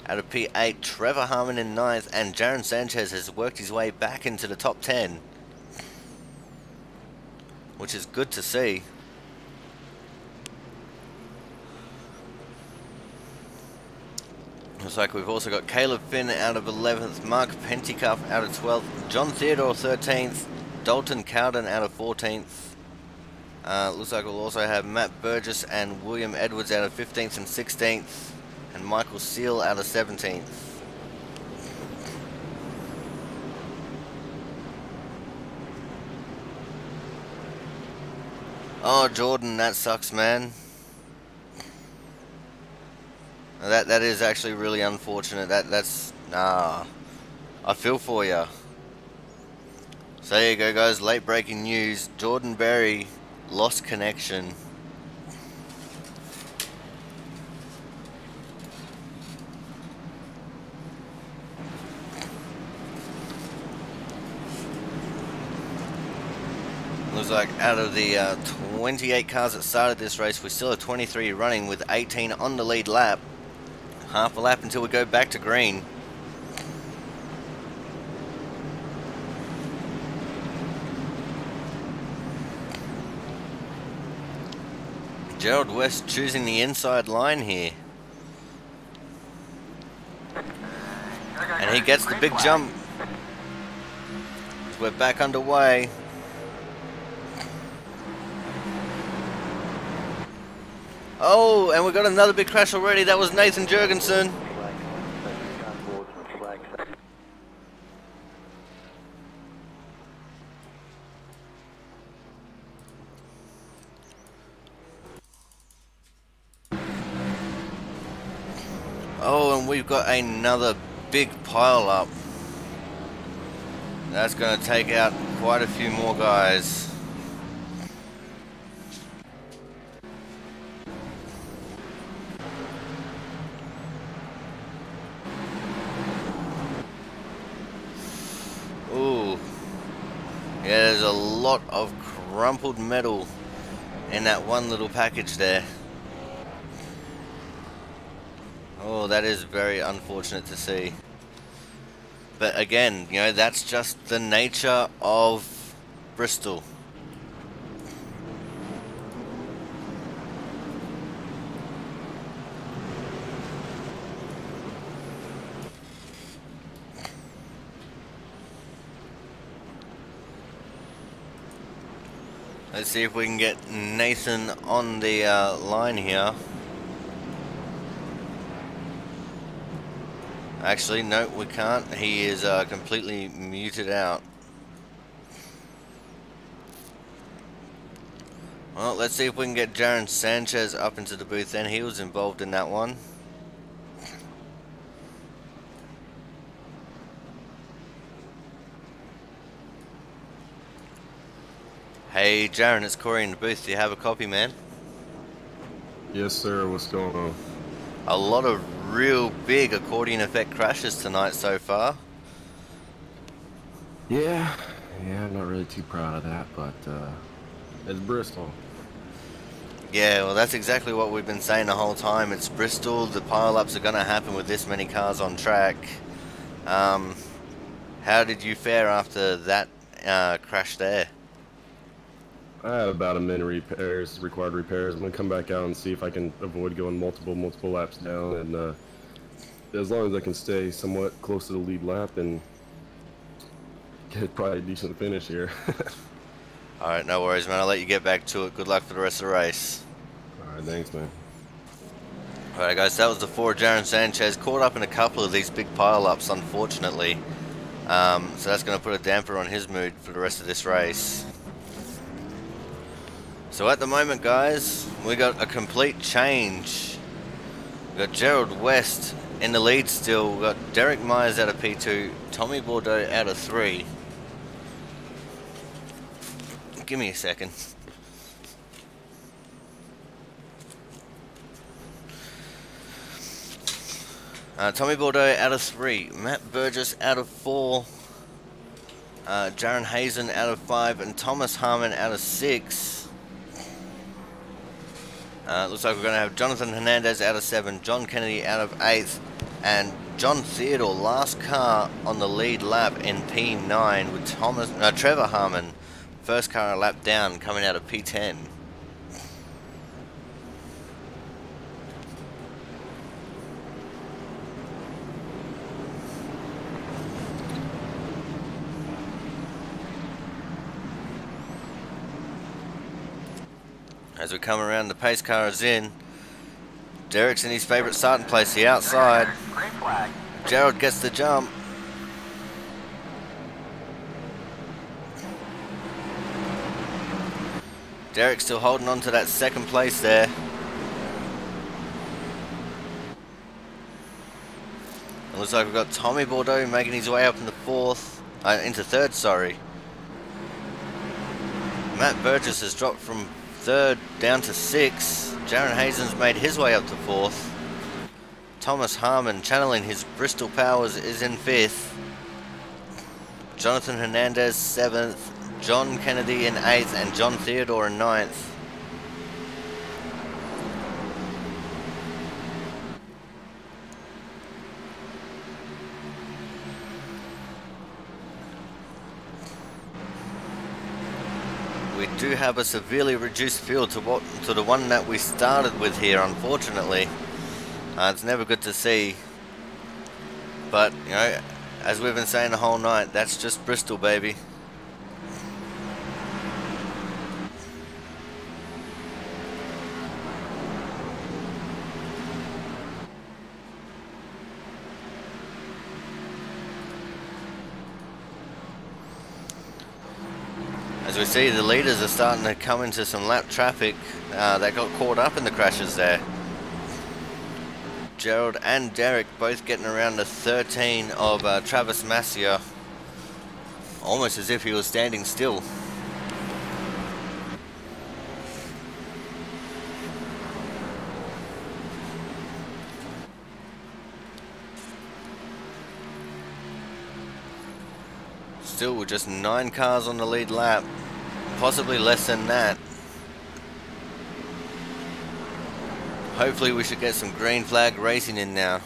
out of P8, Trevor Harmon in 9th, and Jaron Sanchez has worked his way back into the top 10, which is good to see. Looks like we've also got Caleb Finn out of 11th, Mark Penticuff out of 12th, John Theodore 13th, Dalton Cowden out of 14th. Looks like we'll also have Matt Burgess and William Edwards out of 15th and 16th, and Michael Seal out of 17th. Oh, Jordan, that sucks, man. That is actually really unfortunate. That's nah. I feel for ya. So there you go, guys. Late breaking news: Jordan Berry lost connection. Looks like out of the 28 cars that started this race, we still have 23 running with 18 on the lead lap. Half a lap until we go back to green. Gerald West choosing the inside line here. And he gets the big jump. We're back underway. Oh, and we got another big crash already. That was Nathan Jurgensen. Oh, and we've got another big pile up. That's going to take out quite a few more guys. Ooh. Yeah, there's a lot of crumpled metal in that one little package there. Oh, that is very unfortunate to see. But again, you know, that's just the nature of Bristol. Let's see if we can get Nathan on the line here. Actually, no, we can't. He is completely muted out. Well, let's see if we can get Jaron Sanchez up into the booth then. He was involved in that one. Hey, Jaron, it's Corey in the booth. Do you have a copy, man? Yes, sir. What's going on? A lot of real big accordion effect crashes tonight so far. Yeah, I'm not really too proud of that, but it's Bristol. Yeah, well, that's exactly what we've been saying the whole time. It's Bristol. The pile-ups are going to happen with this many cars on track. How did you fare after that crash there? I had about a minute required repairs. I'm gonna come back out and see if I can avoid going multiple laps down, and as long as I can stay somewhat close to the lead lap and get probably a decent finish here. Alright, no worries, man. I'll let you get back to it. Good luck for the rest of the race. Alright, thanks, man. Alright, guys, that was the 4 Jaron Sanchez. Caught up in a couple of these big pile-ups, unfortunately. So that's going to put a damper on his mood for the rest of this race. So at the moment, guys, we got a complete change. We got Gerald West in the lead still. We got Derek Myers out of P2, Tommy Bordeaux out of 3. Give me a second. Tommy Bordeaux out of 3, Matt Burgess out of 4, Jaron Hazen out of 5, and Thomas Harmon out of 6. Looks like we're going to have Jonathan Hernandez out of 7, John Kennedy out of 8th, and John Theodore, last car on the lead lap in P9 with Trevor Harmon, first car a lap down, coming out of P10. As we come around, the pace car is in. Derek's in his favourite starting place, the outside. Gerald gets the jump. Derek still holding on to that second place there. It looks like we've got Tommy Bordeaux making his way up in the into third, sorry. Matt Burgess has dropped from third down to sixth. Jaron Hazen's made his way up to fourth. Thomas Harmon, channeling his Bristol powers, is in fifth. Jonathan Hernandez, seventh. John Kennedy in 8th and John Theodore in 9th. We do have a severely reduced field to the one that we started with here, unfortunately. It's never good to see. But, you know, as we've been saying the whole night, that's just Bristol, baby. As we see, the leaders are starting to come into some lap traffic that got caught up in the crashes there. Gerald and Derek both getting around the 13 of Travis Massier, almost as if he was standing still. Still with just 9 cars on the lead lap, possibly less than that. Hopefully we should get some green flag racing in now.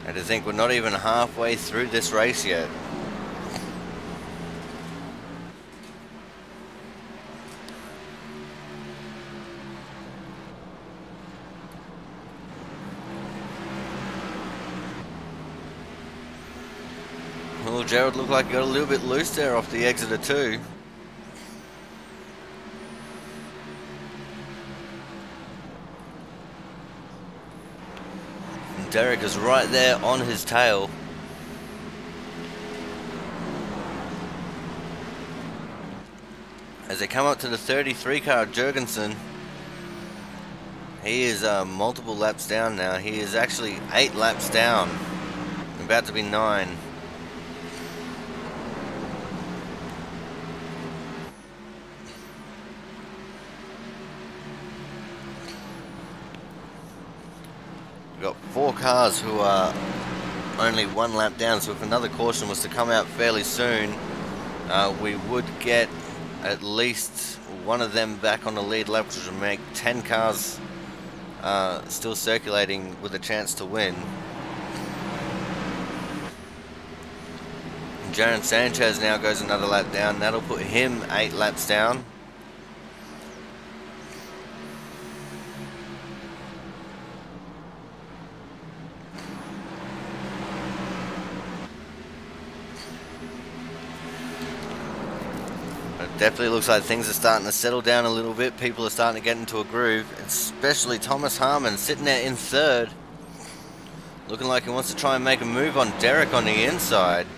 And to think we're not even halfway through this race yet. Well, Gerald looked like he got a little bit loose there off the exit of 2. And Derek is right there on his tail. As they come up to the 33 car, Jurgensen, he is multiple laps down now. He is actually 8 laps down, about to be 9. We've got 4 cars who are only 1 lap down, so if another caution was to come out fairly soon, we would get at least one of them back on the lead lap, which would make 10 cars still circulating with a chance to win. Jaron Sanchez now goes another lap down. That'll put him 8 laps down. Definitely looks like things are starting to settle down a little bit. People are starting to get into a groove, especially Thomas Harmon sitting there in 3rd. Looking like he wants to try and make a move on Derek on the inside.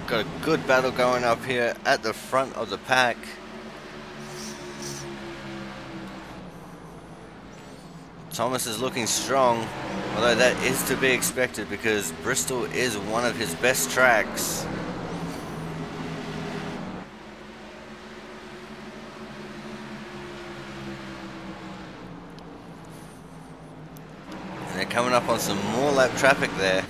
Got a good battle going up here at the front of the pack. Thomas is looking strong, although that is to be expected because Bristol is one of his best tracks. on some more lap traffic there.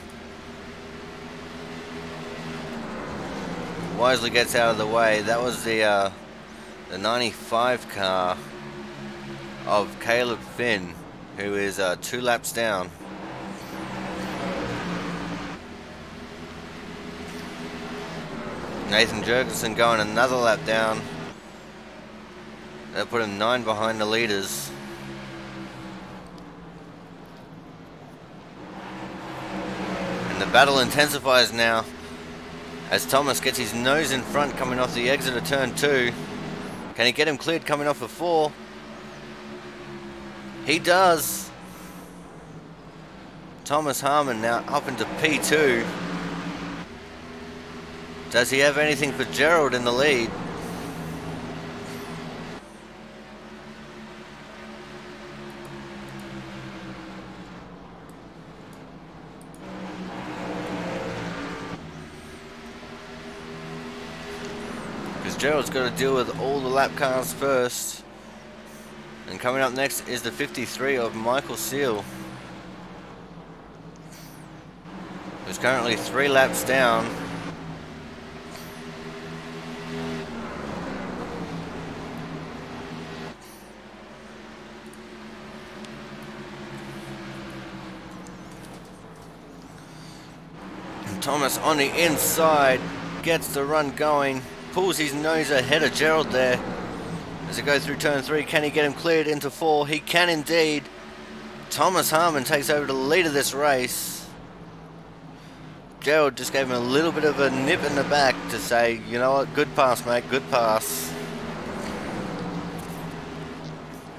Wisely gets out of the way. That was the 95 car of Caleb Finn, who is 2 laps down. Nathan Jurgensen going another lap down. That put him 9 behind the leaders. And the battle intensifies now as Thomas gets his nose in front coming off the exit of turn 2. Can he get him cleared coming off of 4? He does. Thomas Harmon now up into P2. Does he have anything for Gerald in the lead? Because Gerald's got to deal with all the lap cars first. And coming up next is the 53 of Michael Seal, who's currently 3 laps down. Thomas on the inside gets the run going, pulls his nose ahead of Gerald there as he goes through turn 3. Can he get him cleared into 4? He can indeed. Thomas Harmon takes over the lead of this race. Gerald just gave him a little bit of a nip in the back to say, you know what, good pass mate, good pass.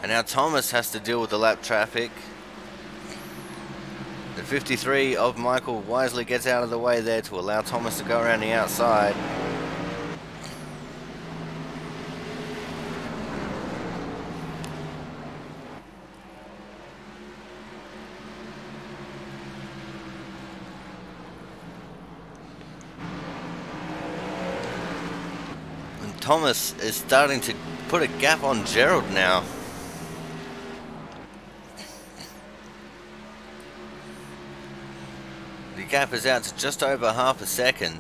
And now Thomas has to deal with the lap traffic. The 53 of Michael wisely gets out of the way there to allow Thomas to go around the outside. And Thomas is starting to put a gap on Gerald now. The gap is out to just over half a second.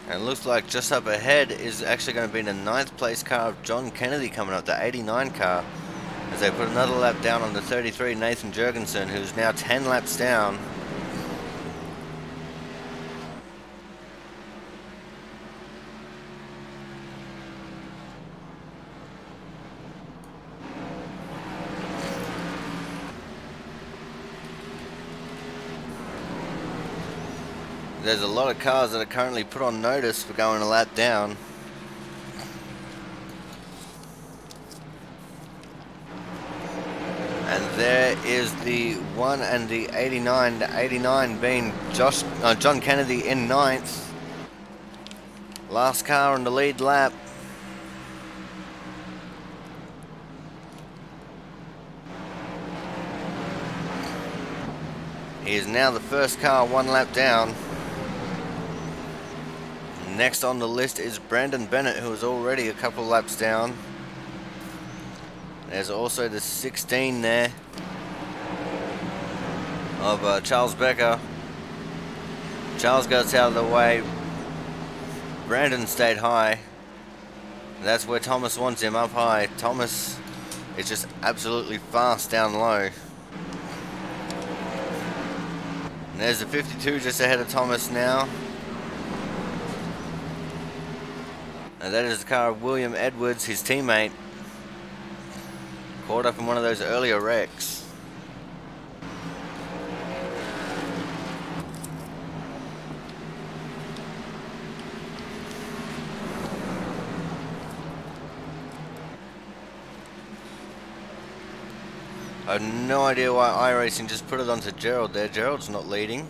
And it looks like just up ahead is actually going to be the 9th place car of John Kennedy coming up, the 89 car, as they put another lap down on the 33 Nathan Jurgensen, who's now 10 laps down. There's a lot of cars that are currently put on notice for going a lap down. And there is the 1 and the 89. The 89 being John Kennedy in 9th. Last car on the lead lap. He is now the first car 1 lap down. Next on the list is Brandon Bennett, who is already a couple laps down. There's also the 16 there of Charles Becker. Charles goes out of the way. Brandon stayed high. That's where Thomas wants him, up high. Thomas is just absolutely fast down low. And there's the 52 just ahead of Thomas now. And that is the car of William Edwards, his teammate. Caught up in one of those earlier wrecks. I have no idea why iRacing just put it onto Gerald there. Gerald's not leading.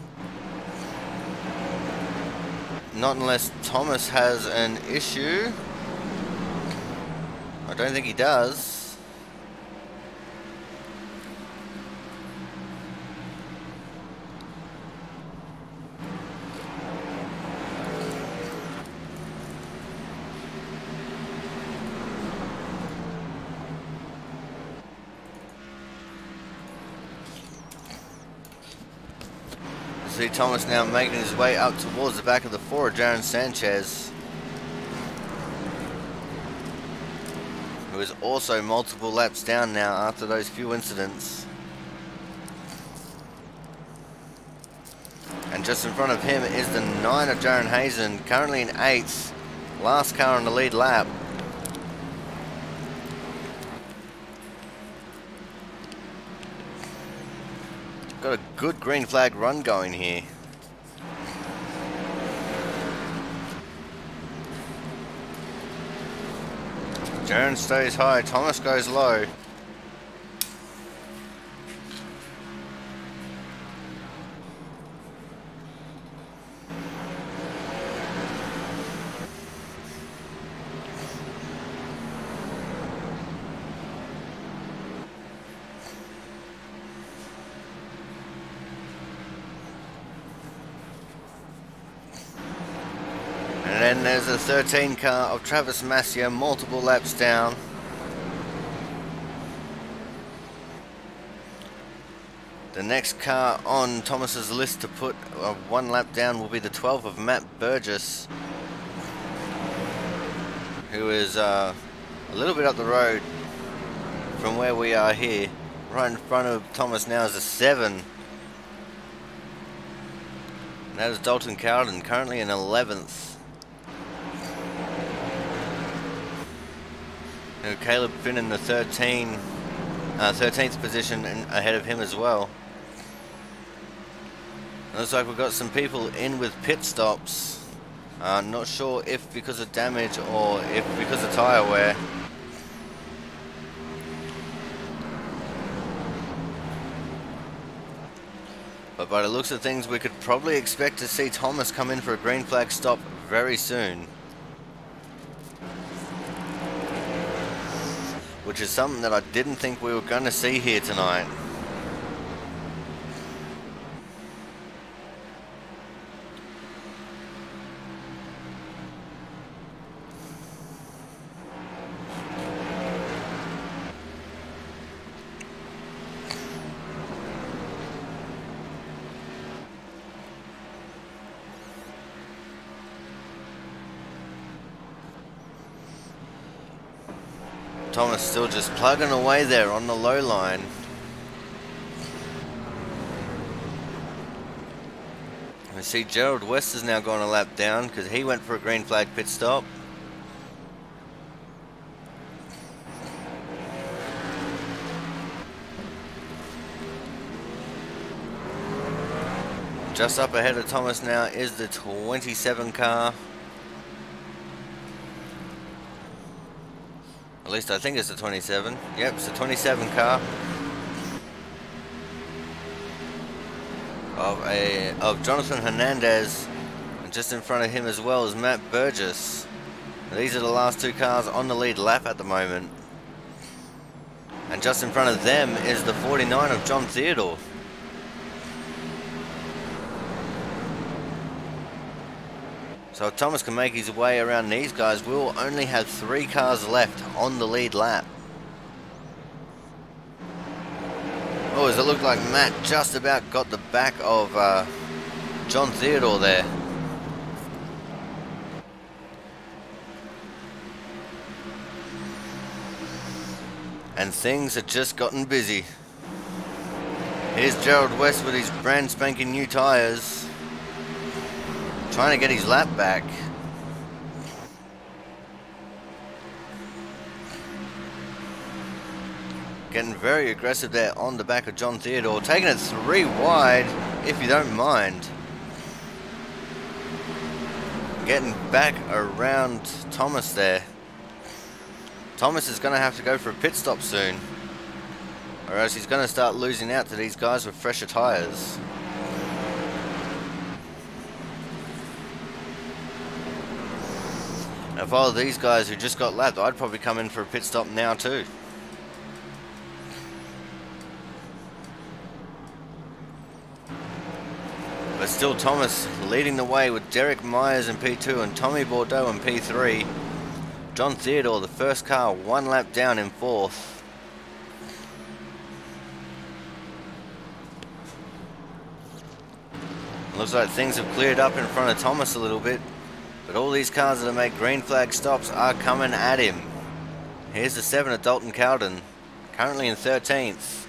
Not unless Thomas has an issue. I don't think he does. See Thomas now making his way up towards the back of the 4 of Jaron Sanchez, who is also multiple laps down now after those few incidents. And just in front of him is the 9 of Jaron Hazen, currently in 8th, last car on the lead lap. Got a good green flag run going here. Jaron stays high, Thomas goes low. And then there's the 13 car of Travis Massier, multiple laps down. The next car on Thomas's list to put 1 lap down will be the 12 of Matt Burgess, who is a little bit up the road from where we are here. Right in front of Thomas now is a 7. And that is Dalton Cowden, currently in 11th. And Caleb Finn in the 13th position and ahead of him as well. Looks like we've got some people in with pit stops. Not sure if because of damage or if because of tyre wear. But by the looks of things, we could probably expect to see Thomas come in for a green flag stop very soon. Which is something that I didn't think we were going to see here tonight. Thomas still just plugging away there on the low line. We see Gerald West has now gone a lap down because he went for a green flag pit stop. Just up ahead of Thomas now is the 27 car. At least I think it's the 27. Yep, it's the 27 car of Jonathan Hernandez, and just in front of him as well is Matt Burgess. Now, these are the last 2 cars on the lead lap at the moment, and just in front of them is the 49 of John Theodore. So if Thomas can make his way around these guys, we'll only have 3 cars left on the lead lap. Oh, as it looked like Matt just about got the back of John Theodore there. And things have just gotten busy. Here's Gerald West with his brand spanking new tyres, trying to get his lap back. Getting very aggressive there on the back of John Theodore, taking it 3 wide, if you don't mind. Getting back around Thomas there. Thomas is going to have to go for a pit stop soon, or else he's going to start losing out to these guys with fresher tyres. If I were these guys who just got lapped, I'd probably come in for a pit stop now too. But still Thomas leading the way with Derek Myers in P2 and Tommy Bordeaux in P3. John Theodore, the first car, 1 lap down in 4th. Looks like things have cleared up in front of Thomas a little bit, but all these cars that have made green flag stops are coming at him. Here's the 7 at Dalton Cowden, currently in 13th.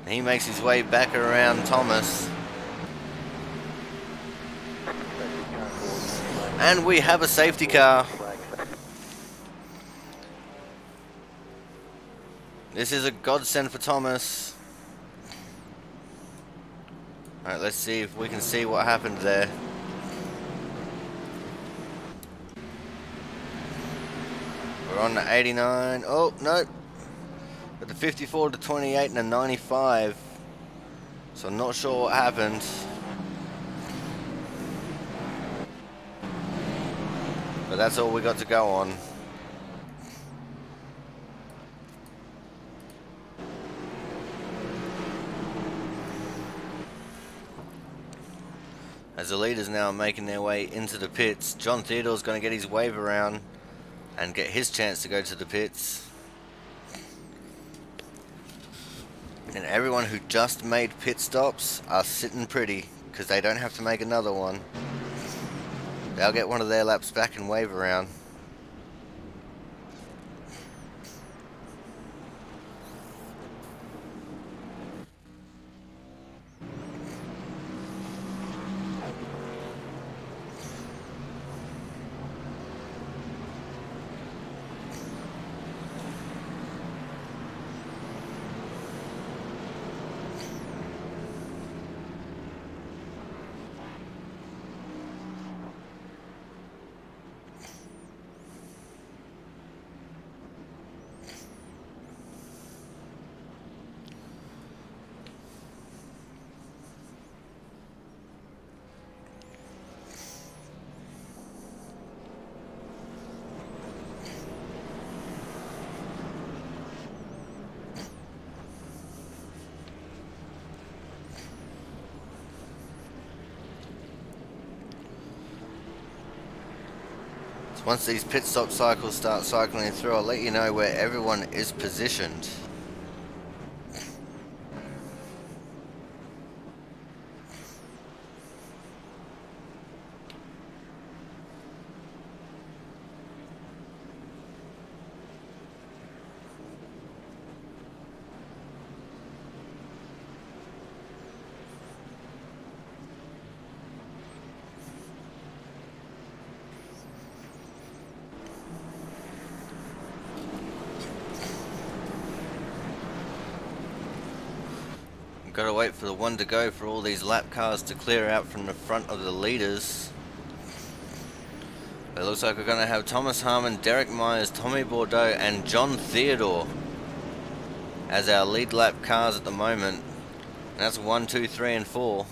He makes his way back around Thomas. And we have a safety car. This is a godsend for Thomas. Alright, let's see if we can see what happened there. We're on the 89. Oh, no. But the 54 to 28 and a 95. So I'm not sure what happened. But that's all we got to go on. As the leaders now are making their way into the pits, John Theodore's going to get his wave around and get his chance to go to the pits. And everyone who just made pit stops are sitting pretty because they don't have to make another one. They'll get one of their laps back and wave around. Once these pit stop cycles start cycling through, I'll let you know where everyone is positioned. Gotta wait for the one to go for all these lap cars to clear out from the front of the leaders. It looks like we're gonna have Thomas Harmon, Derek Myers, Tommy Bordeaux and John Theodore as our lead lap cars at the moment. And that's 1, 2, 3 and 4.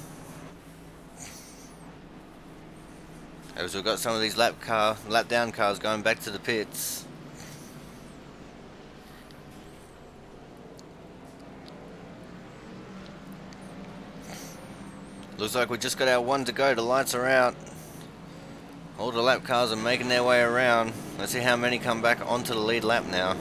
As we've got some of these lap down cars going back to the pits. Looks like we just got our one to go. The lights are out. All the lap cars are making their way around. Let's see how many come back onto the lead lap now.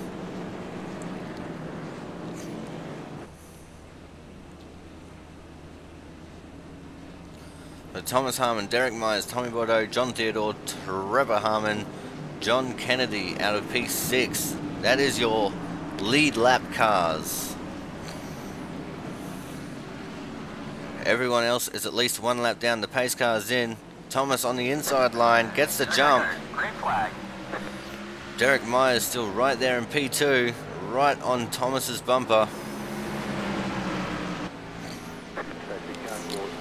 So Thomas Harmon, Derek Myers, Tommy Bordeaux, John Theodore, Trevor Harmon, John Kennedy out of P6. That is your lead lap cars. Everyone else is at least one lap down. The pace car's in. Thomas on the inside line gets the jump. Green flag. Derek Myers still right there in P2, right on Thomas's bumper.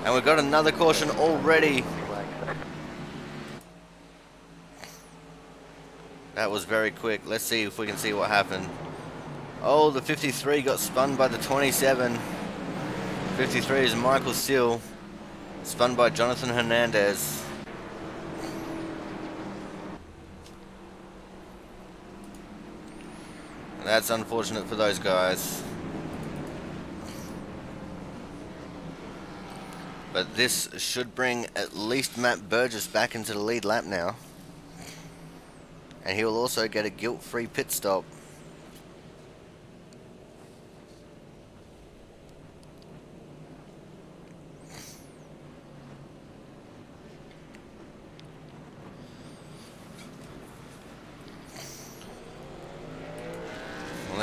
And we've got another caution already. That was very quick. Let's see if we can see what happened. Oh, the 53 got spun by the 27. 53 is Michael Seal, spun by Jonathan Hernandez. That's unfortunate for those guys. But this should bring at least Matt Burgess back into the lead lap now. And he will also get a guilt-free pit stop.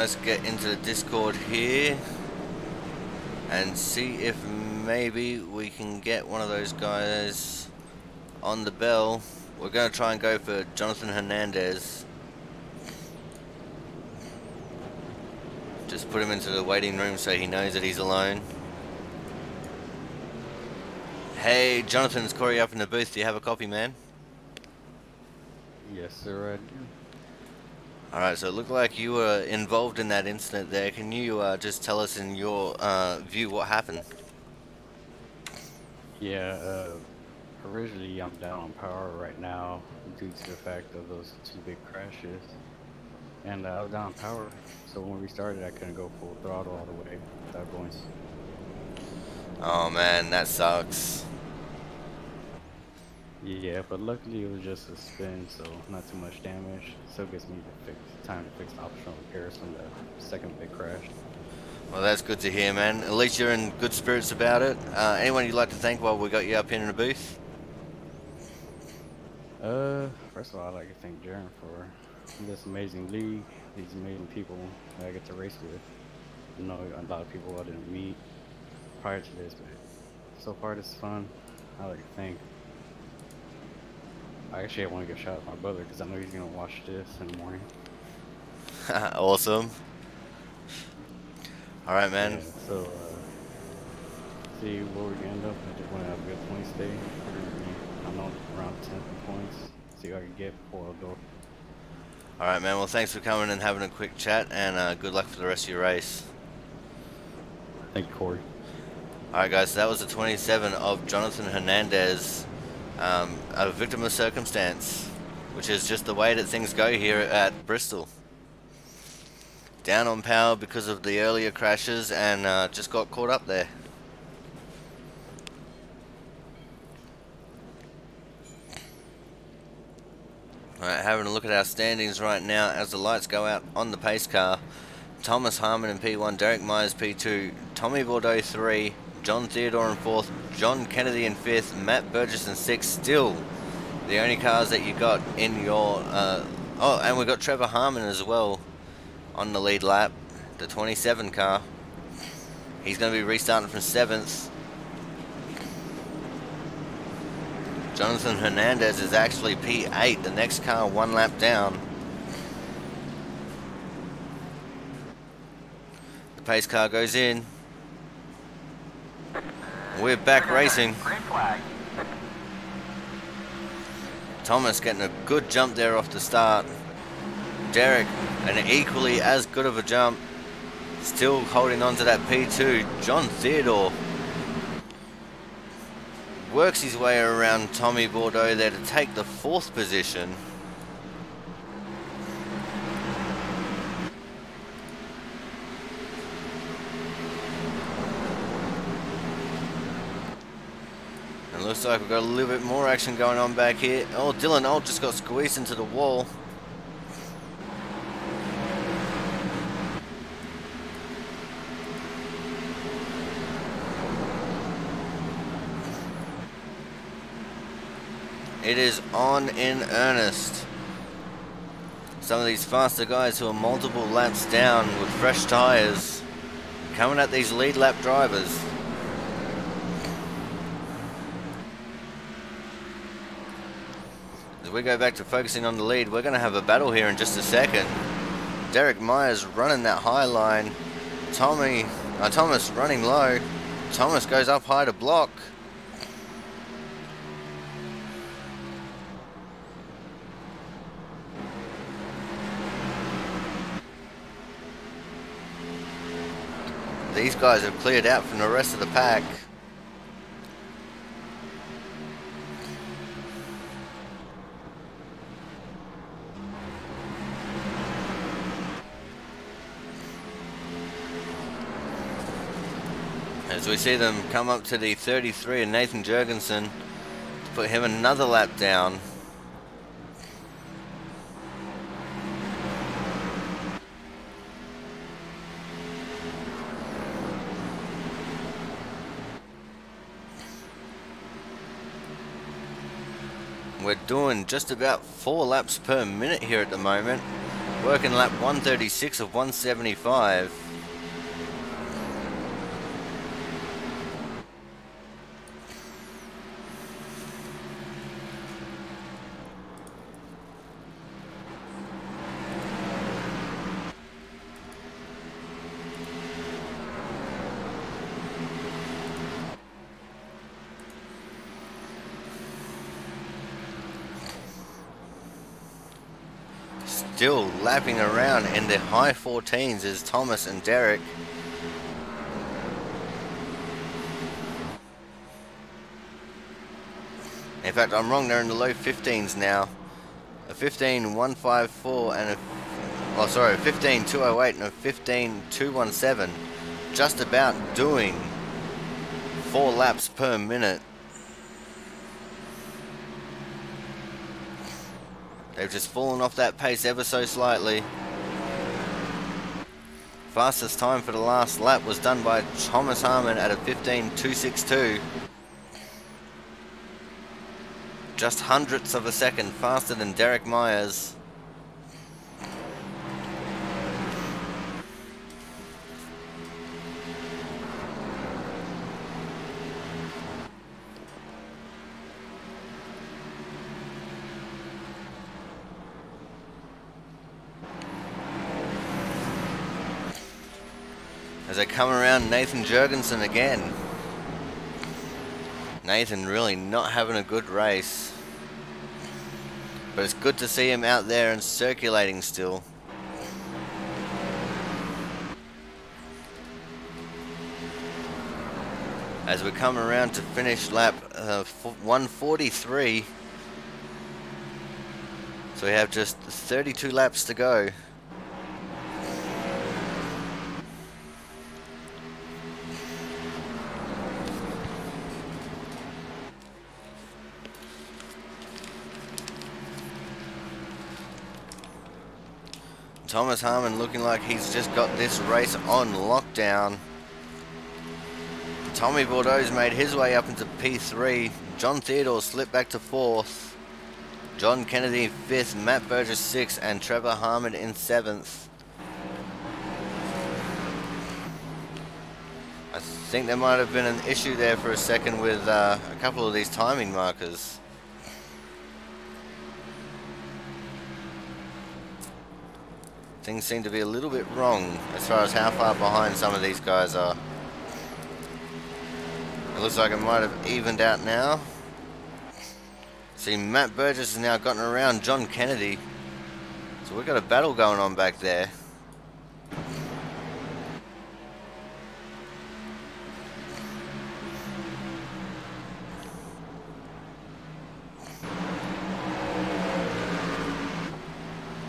let's get into the Discord here and see if maybe we can get one of those guys on the bell. We're going to try and go for Jonathan Hernandez. Just put him into the waiting room so he knows that he's alone. Hey, Jonathan, it's Corey up in the booth. Do you have a copy, man? Yes, sir, I do. Alright, so it looked like you were involved in that incident there. Can you just tell us in your view what happened? Yeah, originally I'm down on power right now due to the fact of those 2 big crashes. And I was down on power, so when we started I couldn't go full throttle all the way without going. Oh man, that sucks. Yeah, but luckily it was just a spin, so not too much damage. Still gives me time to fix the optional repairs from the second big crash. Well, that's good to hear, man. At least you're in good spirits about it. Anyone you'd like to thank while we got you up here in the booth? First of all, I'd like to thank Jaren for this amazing league, these amazing people that I get to race with. I know a lot of people I didn't meet prior to this, but so far this is fun. I'd like to thank. I want to give a shout out to my brother because I know he's going to watch this in the morning. Awesome. Alright, man. Yeah, so, see where we end up. I just want to have a good points day. I'm on around 10 points. See what I can get before I go. Alright, man. Well, thanks for coming and having a quick chat, and good luck for the rest of your race. Thank you, Corey. Alright, guys. So that was the 27 of Jonathan Hernandez. A victim of circumstance, which is just the way that things go here at Bristol. Down on power because of the earlier crashes and just got caught up there. Alright, having a look at our standings right now as the lights go out on the pace car. Thomas Harmon in P1, Derek Myers P2, Tommy Bordeaux 3, John Theodore in 4th, John Kennedy in 5th, Matt Burgess in 6th. Still the only cars that you got in your... oh, and we got Trevor Harmon as well on the lead lap, the 27 car. He's going to be restarting from 7th. Jonathan Hernandez is actually P8, the next car 1 lap down. The pace car goes in. We're back racing. Thomas getting a good jump there off the start. Derek, an equally as good of a jump. Still holding on to that P2. John Theodore works his way around Tommy Bordeaux there to take the 4th position. Looks like we've got a little bit more action going on back here. Oh, Dylan Old just got squeezed into the wall. It is on in earnest. Some of these faster guys who are multiple laps down with fresh tyres coming at these lead lap drivers. As we go back to focusing on the lead, we're going to have a battle here in just a second. Derek Myers running that high line. Thomas running low. Thomas goes up high to block. These guys have cleared out from the rest of the pack. As we see them come up to the 33 and Nathan Jurgensen to put him another lap down. We're doing just about 4 laps per minute here at the moment. working lap 136 of 175. Still lapping around in the high 14s is Thomas and Derek. In fact, I'm wrong, they're in the low 15s now. A 15.154 and a, oh sorry, a 15.208 and a 15.217. Just about doing 4 laps per minute. They've just fallen off that pace ever so slightly. Fastest time for the last lap was done by Thomas Harmon at a 15.262. Just hundredths of a second faster than Derek Myers. As they come around Nathan Jurgensen again. Nathan really not having a good race. But it's good to see him out there and circulating still. As we come around to finish lap 143. So we have just 32 laps to go. Thomas Harmon looking like he's just got this race on lockdown. Tommy Bordeaux's made his way up into P3. John Theodore slipped back to 4th. John Kennedy 5th, Matt Burgess 6th, and Trevor Harmon in 7th. I think there might have been an issue there for a second with a couple of these timing markers. Things seem to be a little bit wrong as far as how far behind some of these guys are. It looks like it might have evened out now. See, Matt Burgess has now gotten around John Kennedy. So we've got a battle going on back there.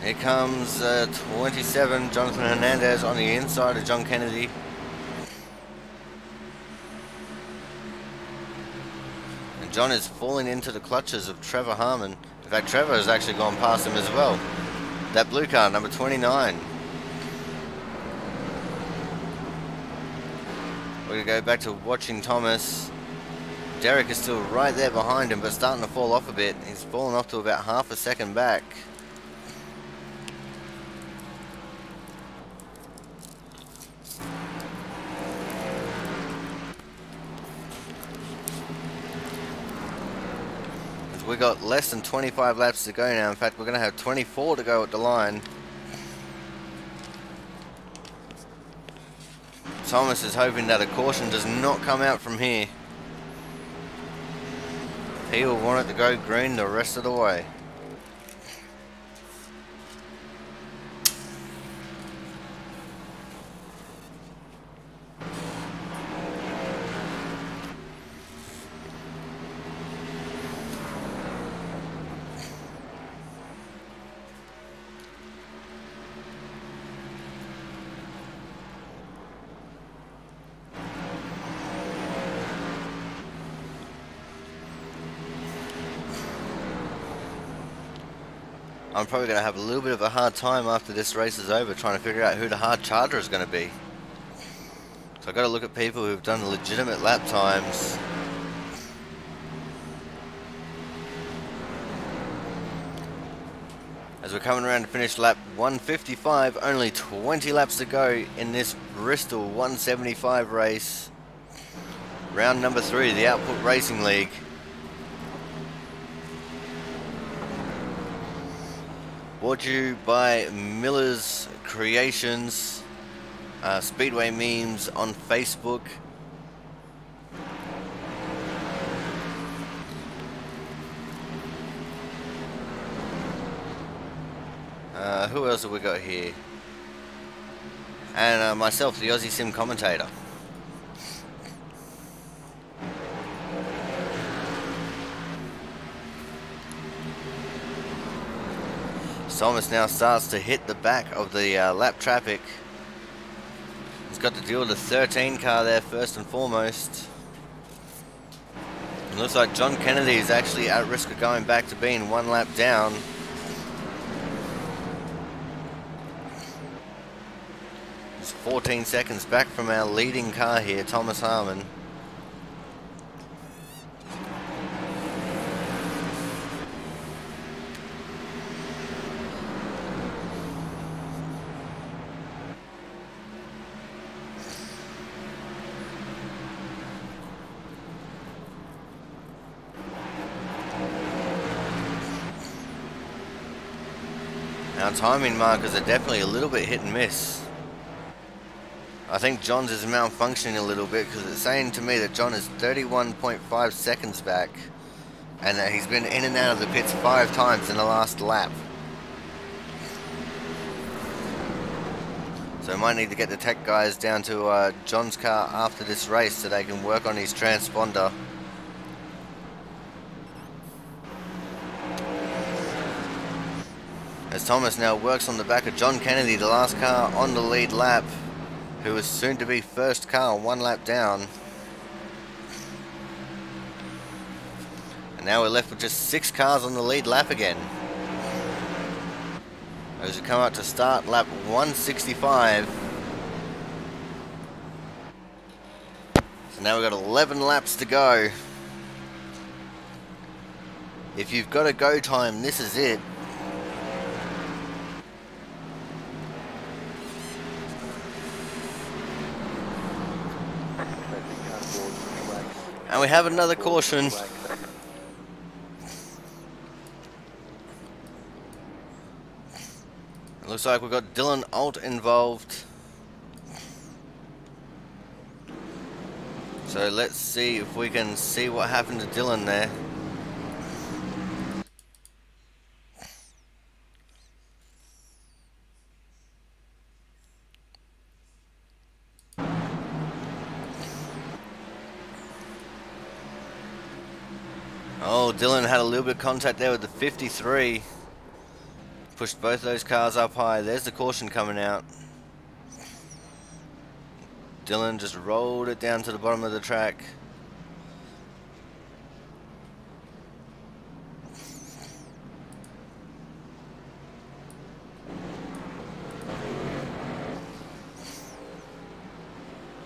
Here comes 27, Jonathan Hernandez on the inside of John Kennedy. And John is falling into the clutches of Trevor Harmon. In fact, Trevor has actually gone past him as well. That blue car, number 29. We're going to go back to watching Thomas. Derek is still right there behind him, but starting to fall off a bit. He's fallen off to about half a second back. We've got less than 25 laps to go now. In fact, we're going to have 24 to go at the line. Thomas is hoping that a caution does not come out from here. He will want it to go green the rest of the way. I'm probably going to have a little bit of a hard time after this race is over trying to figure out who the hard charger is going to be. So I've got to look at people who've done legitimate lap times. As we're coming around to finish lap 155, only 20 laps to go in this Bristol 175 race. Round number 3, the Output Racing League. Brought to you by Miller's Creations, Speedway Memes on Facebook. Who else have we got here? And myself, the Aussie Sim commentator. Thomas now starts to hit the back of the lap traffic. He's got to deal with the 13 car there first and foremost. It looks like John Kennedy is actually at risk of going back to being 1 lap down. He's 14 seconds back from our leading car here, Thomas Harmon. Our timing markers are definitely a little bit hit and miss. I think John's is malfunctioning a little bit because it's saying to me that John is 31.5 seconds back and that he's been in and out of the pits 5 times in the last lap. So I might need to get the tech guys down to John's car after this race so they can work on his transponder. As Thomas now works on the back of John Kennedy, the last car on the lead lap, who is soon to be first car 1 lap down. And now we're left with just 6 cars on the lead lap again. As we come out to start lap 165. So now we've got 11 laps to go. If you've got a go time, this is it. And we have another caution. It looks like we've got Dylan Alt involved. So let's see if we can see what happened to Dylan there. Oh, Dylan had a little bit of contact there with the 53. Pushed both those cars up high. There's the caution coming out. Dylan just rolled it down to the bottom of the track.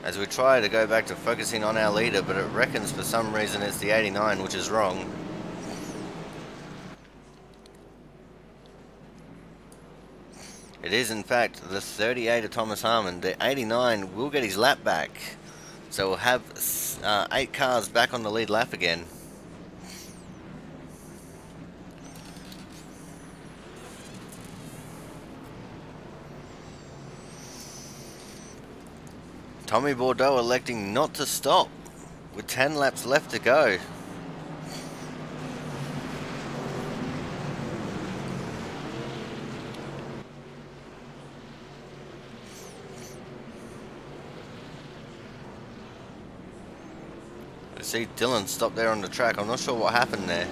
As we try to go back to focusing on our leader, but it reckons for some reason it's the 89, which is wrong. It is in fact the 38 of Thomas Harmon. The 89 will get his lap back. So we'll have 8 cars back on the lead lap again. Tommy Bordeaux electing not to stop with 10 laps left to go. I see Dylan stop there on the track. I'm not sure what happened there.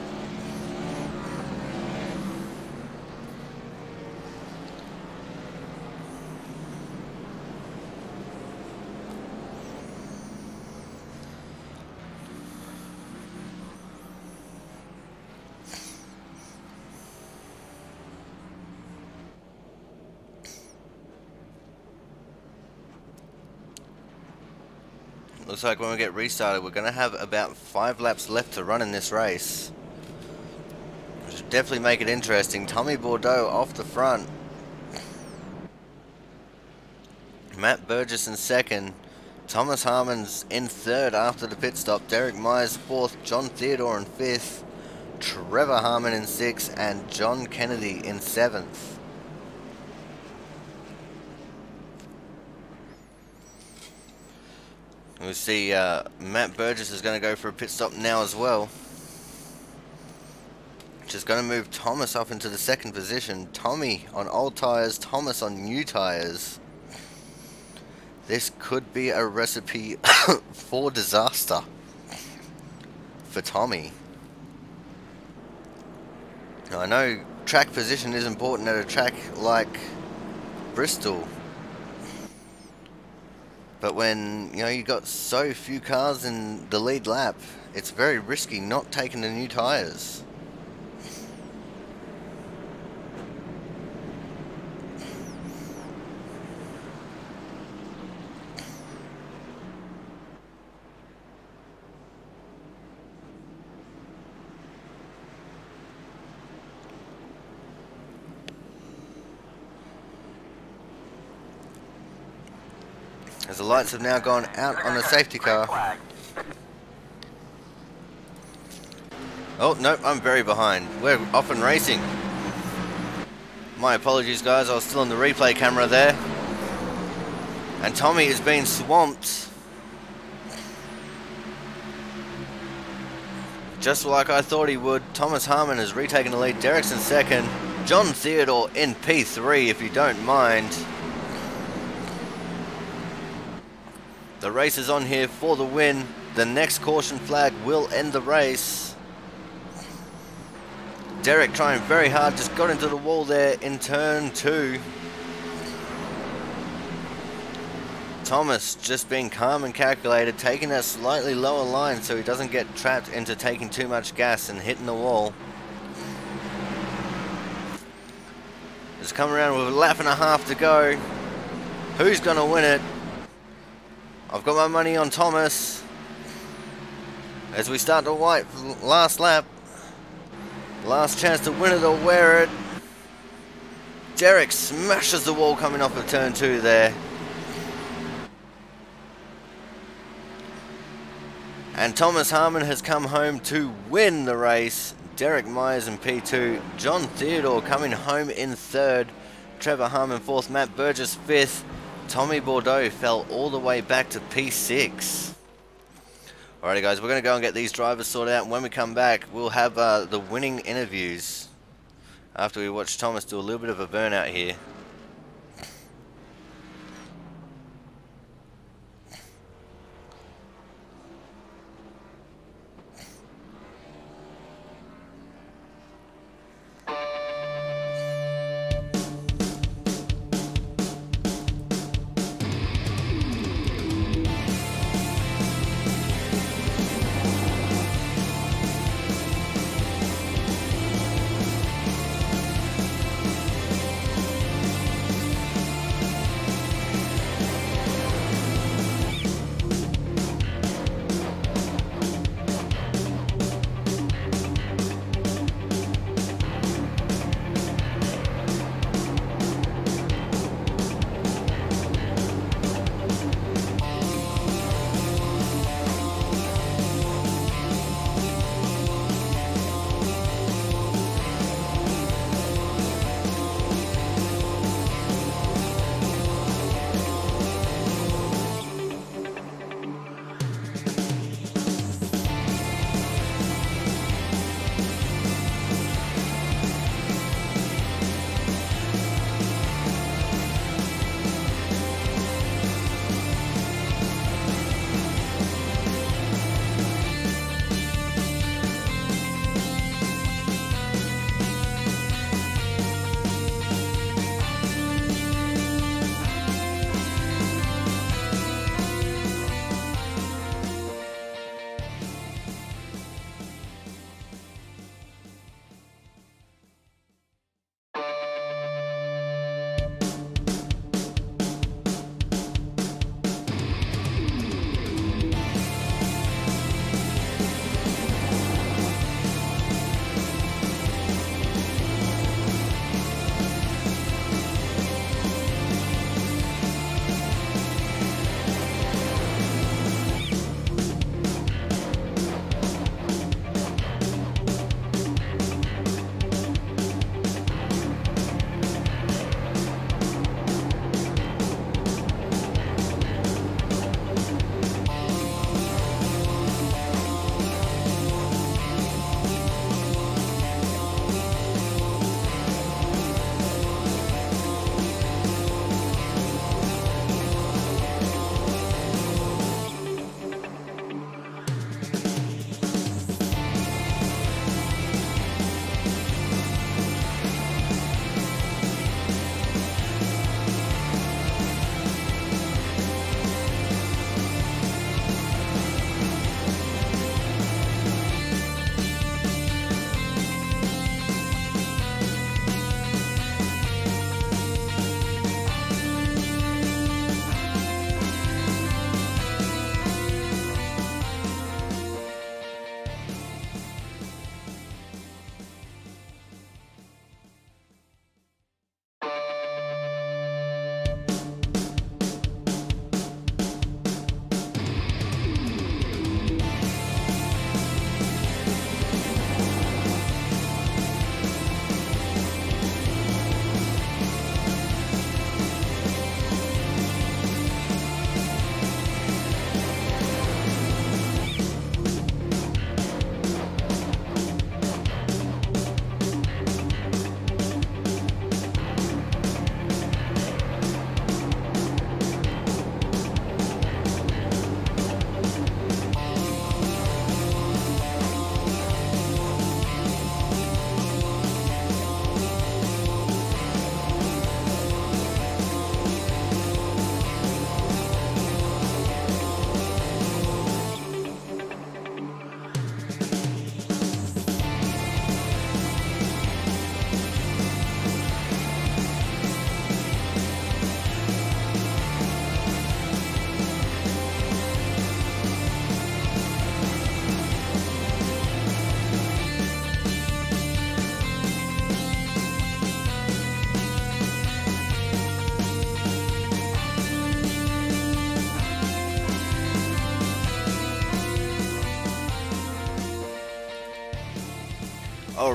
Looks like when we get restarted, we're going to have about 5 laps left to run in this race. definitely make it interesting. Tommy Bordeaux off the front. Matt Burgess in second. Thomas Harmon's in third after the pit stop. Derek Myers fourth. John Theodore in fifth. Trevor Harmon in sixth. And John Kennedy in seventh. We see Matt Burgess is going to go for a pit stop now as well. Which is going to move Thomas up into the second position. Tommy on old tyres, Thomas on new tyres. This could be a recipe for disaster for Tommy. Now, I know track position is important at a track like Bristol, but when you got so few cars in the lead lap, it's very risky not taking the new tyres. As the lights have now gone out on the safety car. Oh, nope, I'm very behind. We're off and racing. My apologies, guys. I was still on the replay camera there. And Tommy is being swamped. Just like I thought he would. Thomas Harmon has retaken the lead. Derek's in second. John Theodore in P3, if you don't mind. The race is on here for the win. The next caution flag will end the race. Derek trying very hard, just got into the wall there in turn 2. Thomas just being calm and calculated, taking that slightly lower line so he doesn't get trapped into taking too much gas and hitting the wall. Just come around with a lap and a half to go. Who's going to win it? I've got my money on Thomas. As we start to wipe for the last lap. Last chance to win it or wear it. Derek smashes the wall coming off of turn 2 there. And Thomas Harmon has come home to win the race. Derek Myers in P2. John Theodore coming home in 3rd. Trevor Harmon 4th. Matt Burgess 5th. Tommy Bordeaux fell all the way back to P6. Alrighty guys, we're going to go and get these drivers sorted out, and when we come back we'll have the winning interviews after we watch Thomas do a little bit of a burnout here.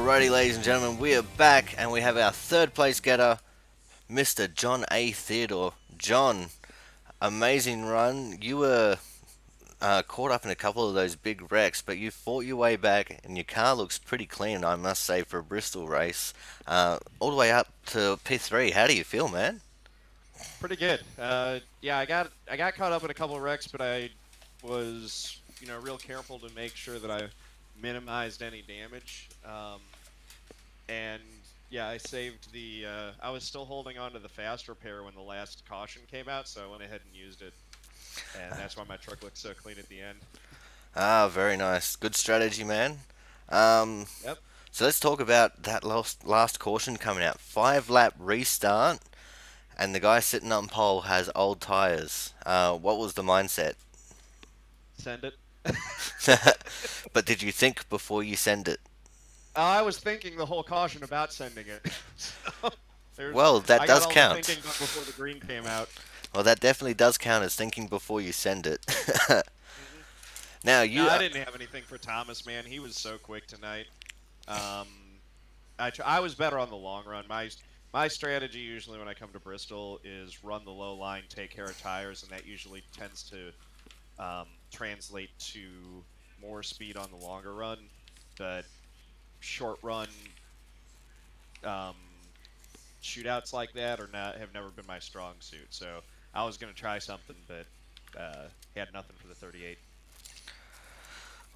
Alrighty, ladies and gentlemen, we are back and we have our third place getter, Mr. John A. Theodore. John, amazing run. You were caught up in a couple of those big wrecks, but you fought your way back and your car looks pretty clean, I must say, for a Bristol race. All the way up to P3. How do you feel, man? Pretty good. Yeah, I got caught up in a couple of wrecks, but I was, real careful to make sure that I minimized any damage. And yeah, I saved the. I was still holding on to the fast repair when the last caution came out, so I went ahead and used it, and that's why my truck looks so clean at the end. Ah, very nice. Good strategy, man. Yep. So let's talk about that last caution coming out. 5-lap restart, and the guy sitting on pole has old tires. What was the mindset? Send it. But did you think before you send it? I was thinking the whole caution about sending it. Well, that does count. I got all the thinking before the green came out. Well, that definitely does count as thinking before you send it. Now you. No, I didn't have anything for Thomas, man. He was so quick tonight. I was better on the long run. My strategy usually when I come to Bristol is run the low line, take care of tires, and that usually tends to translate to more speed on the longer run. But short run shootouts like that have never been my strong suit. So I was going to try something, but had nothing for the 38.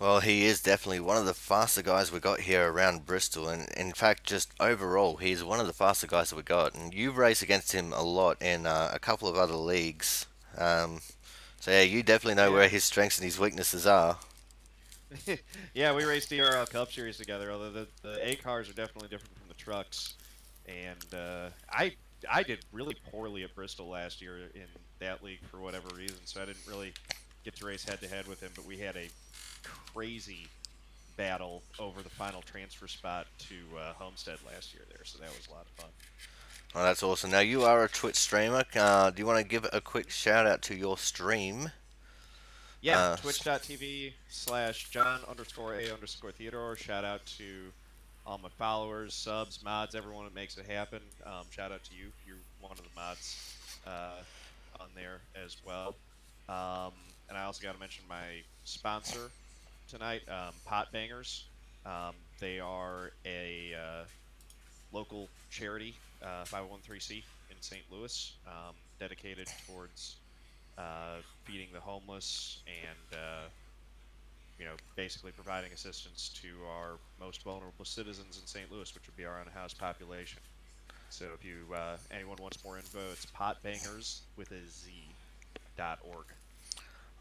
Well, he is definitely one of the faster guys we got here around Bristol, and in fact, just overall, he's one of the faster guys that we got. And you race against him a lot in a couple of other leagues. So yeah, you definitely know where his strengths and his weaknesses are. Yeah, we raced the RL Cup Series together, although the A cars are definitely different from the trucks. And I did really poorly at Bristol last year in that league for whatever reason, so I didn't really get to race head-to-head with him, but we had a crazy battle over the final transfer spot to Homestead last year there, so that was a lot of fun. Oh, that's awesome. Now, you are a Twitch streamer. Do you want to give a quick shout-out to your stream? Yeah, twitch.tv/John_A_Theodore. Shout out to all my followers, subs, mods, everyone that makes it happen. Shout out to you. You're one of the mods on there as well. And I also got to mention my sponsor tonight, Pot Bangers. They are a local charity, 501(c) in St. Louis, dedicated towards feeding the homeless and basically providing assistance to our most vulnerable citizens in St. Louis, which would be our unhoused population. So if you anyone wants more info, it's potbangers with a Z.org.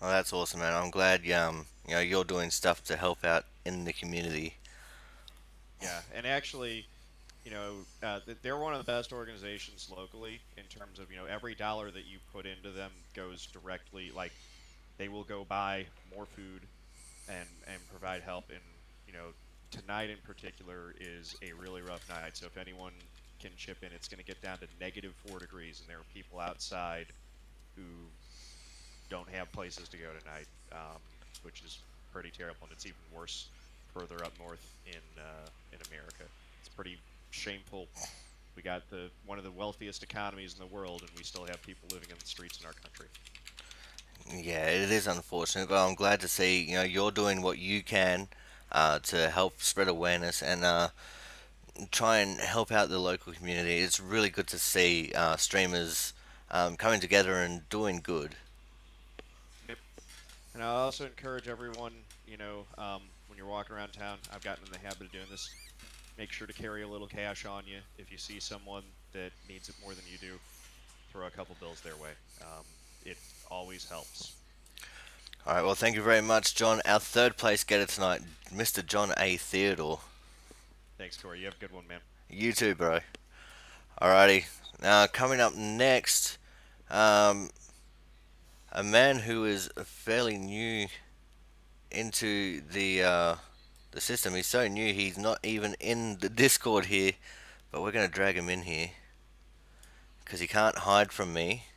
Oh, that's awesome, man. I'm glad you're doing stuff to help out in the community. Yeah, and actually, they're one of the best organizations locally in terms of, every dollar that you put into them goes directly, like, they will go buy more food and provide help. And, tonight in particular is a really rough night. So if anyone can chip in, it's going to get down to -4 degrees, and there are people outside who don't have places to go tonight, which is pretty terrible. And it's even worse further up north in America. It's pretty shameful. We got one of the wealthiest economies in the world, and we still have people living in the streets in our country. Yeah, it is unfortunate, but I'm glad to see you're doing what you can to help spread awareness and try and help out the local community. It's really good to see streamers coming together and doing good. Yep. And I also encourage everyone, when you're walking around town, I've gotten in the habit of doing this. Make sure to carry a little cash on you. If you see someone that needs it more than you do, throw a couple bills their way. It always helps. Alright, well, thank you very much, John. Our third place getter tonight, Mr. John A. Theodore. Thanks, Corey. You have a good one, man. You too, bro. Alrighty. Now, coming up next, a man who is fairly new into the system. He's so new, he's not even in the Discord here, but we're going to drag him in here because he can't hide from me.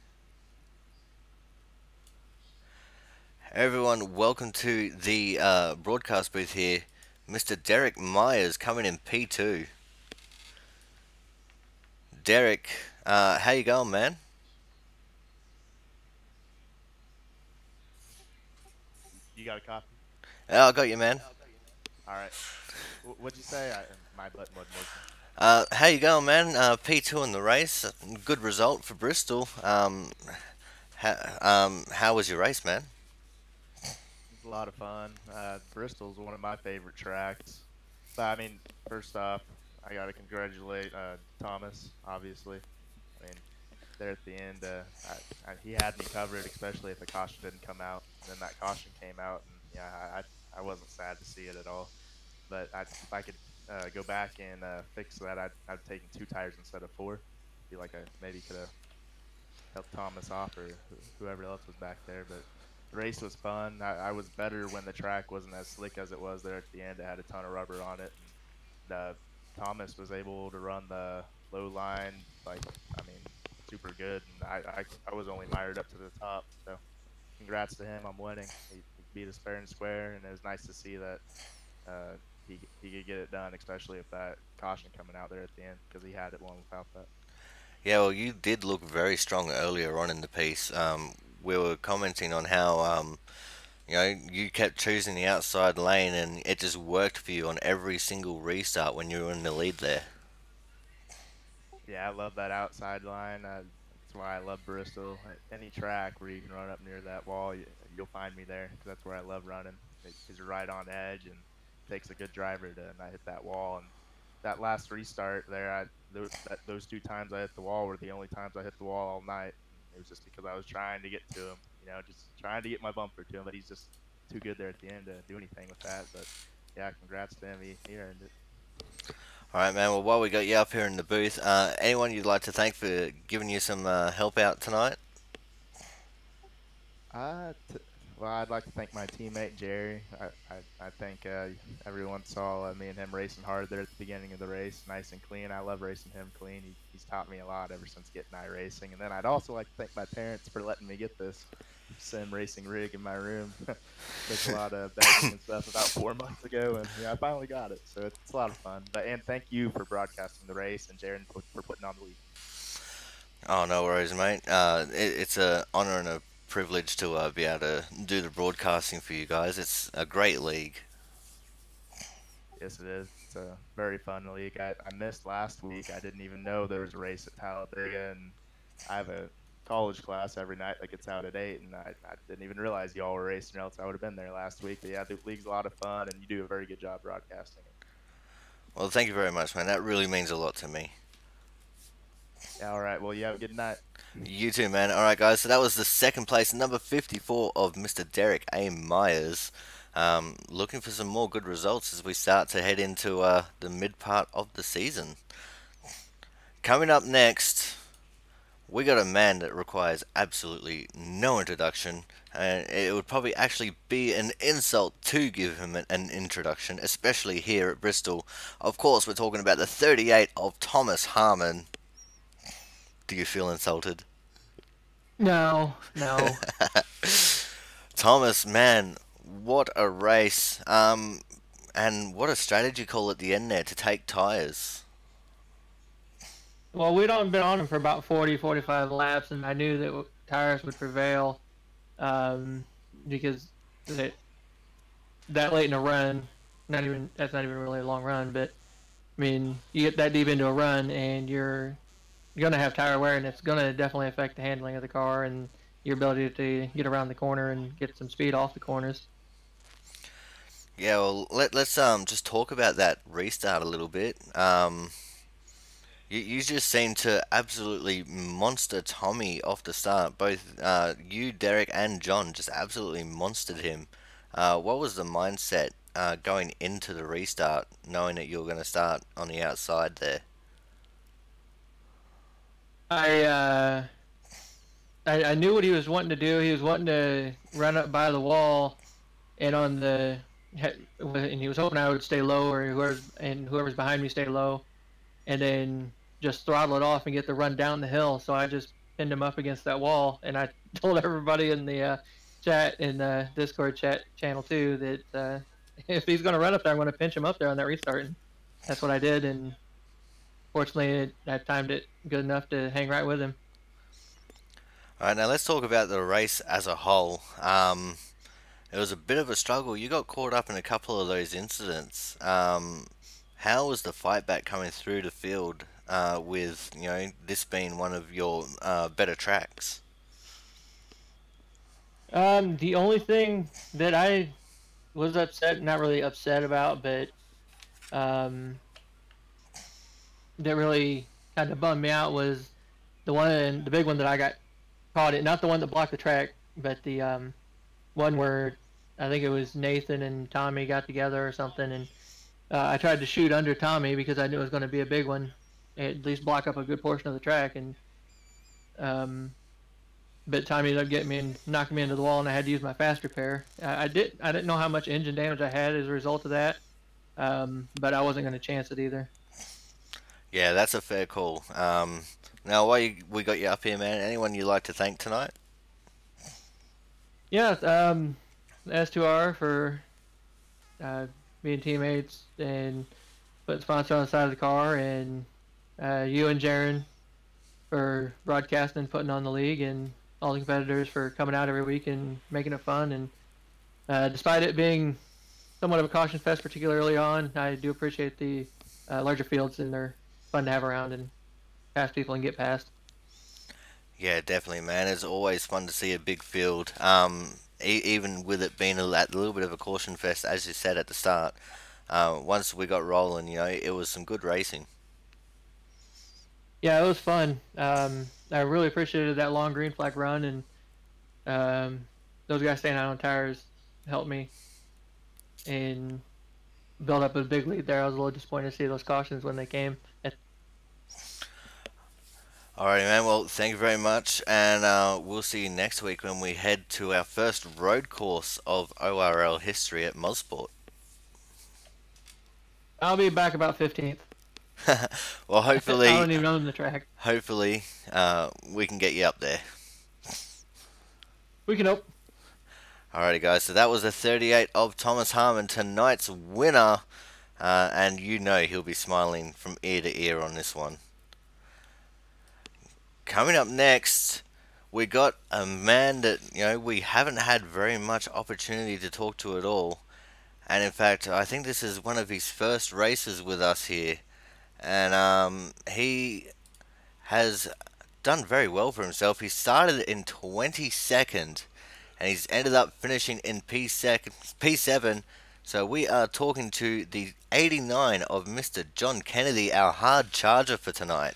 Everyone, welcome to the broadcast booth here, Mr. Derek Myers coming in P2. Derek, how you going, man? You got a copy? I got you, man. All right. What'd you say? My button wasn't working. How you going, man? P2 in the race. Good result for Bristol. How was your race, man? It was a lot of fun. Bristol's one of my favorite tracks. But I mean, first off, I gotta congratulate Thomas. Obviously, I mean, there at the end, he had me covered, especially if the caution didn't come out. And then that caution came out, and yeah, I wasn't sad to see it at all. But if I could go back and fix that, I'd have taken 2 tires instead of 4. Feel like I maybe could have helped Thomas off or whoever else was back there. But the race was fun. I was better when the track wasn't as slick as it was there at the end. It had a ton of rubber on it. And Thomas was able to run the low line, like, I mean, super good. And I was only mired up to the top. So congrats to him on winning. He beat us fair and square, and it was nice to see that he could get it done, especially with that caution coming out there at the end, because he had it one without that. Yeah, well, you did look very strong earlier on in the piece. We were commenting on how, you kept choosing the outside lane, and it just worked for you on every single restart when you were in the lead there. Yeah, I love that outside line. That's why I love Bristol. Any track where you can run up near that wall, you'll find me there, because that's where I love running. Because you're right on edge, and it takes a good driver to not hit that wall. And that last restart there, those 2 times I hit the wall were the only times I hit the wall all night. It was just because I was trying to get to him, just trying to get my bumper to him. But he's just too good there at the end to do anything with that. But yeah, congrats to him. He earned it. All right, man. Well, while we got you up here in the booth, anyone you'd like to thank for giving you some help out tonight? Well, I'd like to thank my teammate Jerry. I think everyone saw me and him racing hard there at the beginning of the race, nice and clean. I love racing him clean. He's taught me a lot ever since getting iRacing. And then I'd also like to thank my parents for letting me get this sim racing rig in my room. Took a lot of begging and stuff about 4 months ago, and yeah, I finally got it. So it's a lot of fun. And thank you for broadcasting the race, and Jaron for putting on the lead. Oh, no worries, mate. It's an honor and a privilege to be able to do the broadcasting for you guys. It's a great league. Yes, it is. It's a very fun league. I missed last week. I didn't even know there was a race at Talladega, and I have a college class every night that gets out at 8, and I didn't even realize y'all were racing, or else I would have been there last week. But yeah, the league's a lot of fun, and you do a very good job broadcasting it. Well, thank you very much, man. That really means a lot to me. Yeah, all right. Well, you have a good night. You too, man. All right, guys. So that was the second place, number 54 of Mr. Derek A. Myers. Looking for some more good results as we start to head into the mid part of the season. Coming up next, we got a man that requires absolutely no introduction, and it would probably actually be an insult to give him an introduction, especially here at Bristol. Of course, we're talking about the 38 of Thomas Harmon. Do you feel insulted? No. Thomas, man, what a race. And what a strategy call at the end there to take tyres. Well, we'd only been on him for about 40, 45 laps, and I knew that tires would prevail because that late in a run, that's not even really a long run, but I mean, you get that deep into a run, and you're going to have tire wear, and it's going to definitely affect the handling of the car and your ability to get around the corner and get some speed off the corners. Yeah, well, let's just talk about that restart a little bit. You just seem to absolutely monster Tommy off the start. Both you, Derek, and John just absolutely monstered him. What was the mindset going into the restart, knowing that you were going to start on the outside there? I knew what he was wanting to do. He was wanting to run up by the wall, and and he was hoping I would stay low, or whoever's behind me stay low, and then just throttle it off and get the run down the hill. So I just pinned him up against that wall, and I told everybody in the chat, in the Discord chat channel too, that if he's going to run up there, I'm going to pinch him up there on that restart. And that's what I did, and fortunately, I timed it good enough to hang right with him. All right, now let's talk about the race as a whole. It was a bit of a struggle. You got caught up in a couple of those incidents. How was the fight back coming through the field with this being one of your better tracks? The only thing that I was not really upset about, but that really kind of bummed me out was the big one that I got caught in, not the one that blocked the track, but the one where I think it was Nathan and Tommy got together or something, and I tried to shoot under Tommy because I knew it was going to be a big one, at least block up a good portion of the track, and but Tommy ended up getting me and knocking me into the wall, and I had to use my fast repair. I didn't know how much engine damage I had as a result of that, but I wasn't going to chance it either. Yeah, that's a fair call. Now, while we got you up here, man, anyone you'd like to thank tonight? Yeah, S2R for being teammates and putting sponsor on the side of the car, and you and Jaron for broadcasting and putting on the league, and all the competitors for coming out every week and making it fun. And despite it being somewhat of a caution fest, particularly early on, I do appreciate the larger fields, and they're fun to have around and pass people and get past. Yeah, definitely, man. It's always fun to see a big field. Even with it being a little bit of a caution fest, as you said at the start. Once we got rolling, it was some good racing. Yeah, it was fun. I really appreciated that long green flag run, and those guys staying out on tires helped me and build up a big lead there. I was a little disappointed to see those cautions when they came. Alrighty, man. Well, thank you very much, and we'll see you next week when we head to our first road course of ORL history at Mosport. I'll be back about 15th. Well, hopefully, I don't even own the track. Hopefully, we can get you up there. We can hope. Alrighty, guys. So that was the 38 of Thomas Harmon, tonight's winner, and he'll be smiling from ear to ear on this one. Coming up next, we got a man that we haven't had very much opportunity to talk to at all, and in fact, I think this is one of his first races with us here, and he has done very well for himself. He started in 22nd, and he's ended up finishing in P7. So we are talking to the 89 of Mr. John Kennedy, our hard charger for tonight.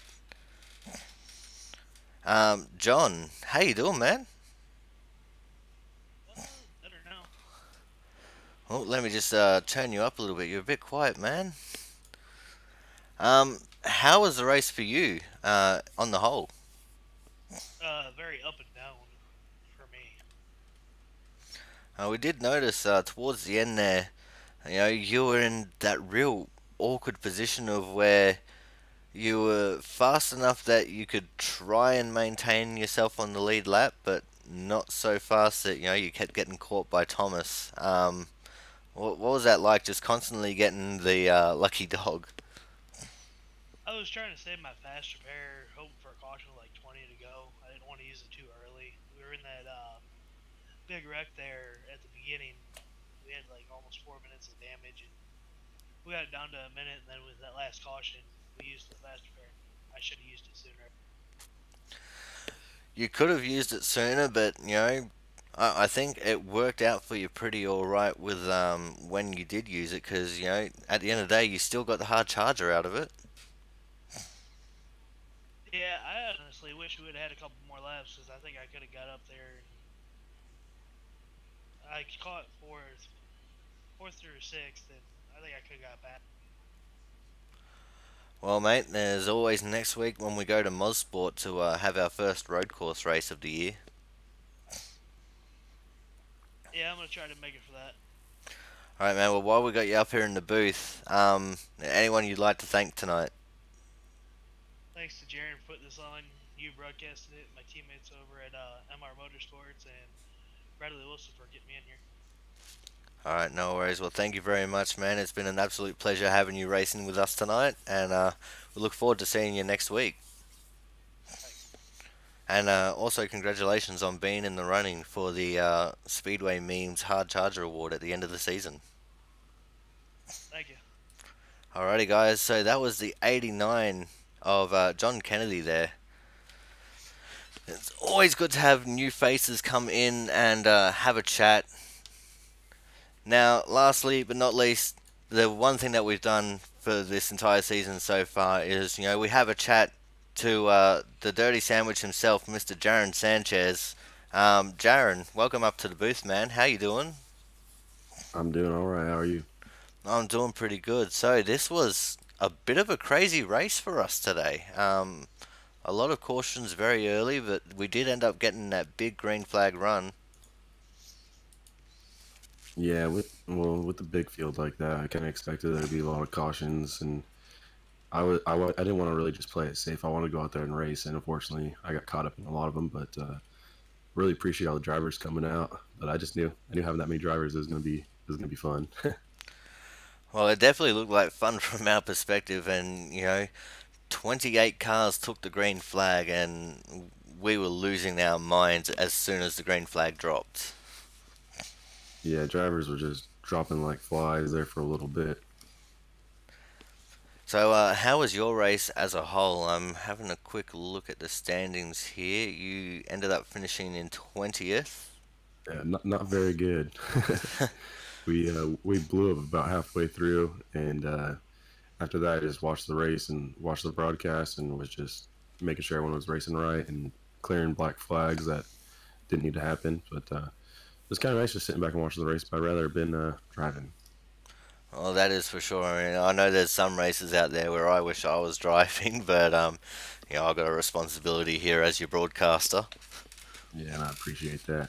John, how you doing, man? Better now. Well, let me just turn you up a little bit. You're a bit quiet, man. How was the race for you, on the whole? Very up and down for me. We did notice towards the end there, you were in that real awkward position of where you were fast enough that you could try and maintain yourself on the lead lap, but not so fast that you kept getting caught by Thomas. What was that like, just constantly getting the lucky dog? I was trying to save my fast repair, hoping for a caution with like 20 to go. I didn't want to use it too early. We were in that big wreck there at the beginning. We had like almost 4 minutes of damage, and we got it down to a minute, and then with that last caution, we used the fast repair. I should have used it sooner. You could have used it sooner, but I think it worked out for you pretty alright with when you did use it, because at the end of the day, you still got the hard charger out of it. Yeah, I honestly wish we would have had a couple more laps, because I think I could have got up there. I caught fourth through sixth, and I think I could have got back. Well, mate, there's always next week when we go to Mosport to have our first road course race of the year. Yeah, I'm going to try to make it for that. Alright, man, well, while we got you up here in the booth, anyone you'd like to thank tonight? Thanks to Jaron for putting this on. You broadcasted it, my teammates over at MR Motorsports, and Bradley Wilson for getting me in here. All right, no worries. Well, thank you very much, man. It's been an absolute pleasure having you racing with us tonight, and we look forward to seeing you next week. And also, congratulations on being in the running for the Speedway Memes Hard Charger Award at the end of the season. Thank you. Alrighty, guys. So that was the 89 of John Kennedy there. It's always good to have new faces come in and have a chat. Now, lastly but not least, the one thing that we've done for this entire season so far is, we have a chat to the Dirty Sandwich himself, Mr. Jaron Sanchez. Jaron, welcome up to the booth, man. How you doing? I'm doing all right. How are you? I'm doing pretty good. So this was a bit of a crazy race for us today. A lot of cautions very early, but we did end up getting that big green flag run. Yeah, with the big field like that, I kind of expected there to be a lot of cautions, and I didn't want to really just play it safe. I wanted to go out there and race, and unfortunately, I got caught up in a lot of them. But really appreciate all the drivers coming out. But I knew having that many drivers was gonna be fun. Well, it definitely looked like fun from our perspective, and 28 cars took the green flag, and we were losing our minds as soon as the green flag dropped. Yeah, drivers were just dropping like flies there for a little bit. So, how was your race as a whole? I'm having a quick look at the standings here. You ended up finishing in 20th. Yeah, not very good. we blew up about halfway through, and after that, I just watched the race and watched the broadcast, and was just making sure everyone was racing right and clearing black flags that didn't need to happen. But it was kind of nice just sitting back and watching the race, but I'd rather have been driving. Well, that is for sure. I mean, I know there's some races out there where I wish I was driving, but I've got a responsibility here as your broadcaster. Yeah, and I appreciate that.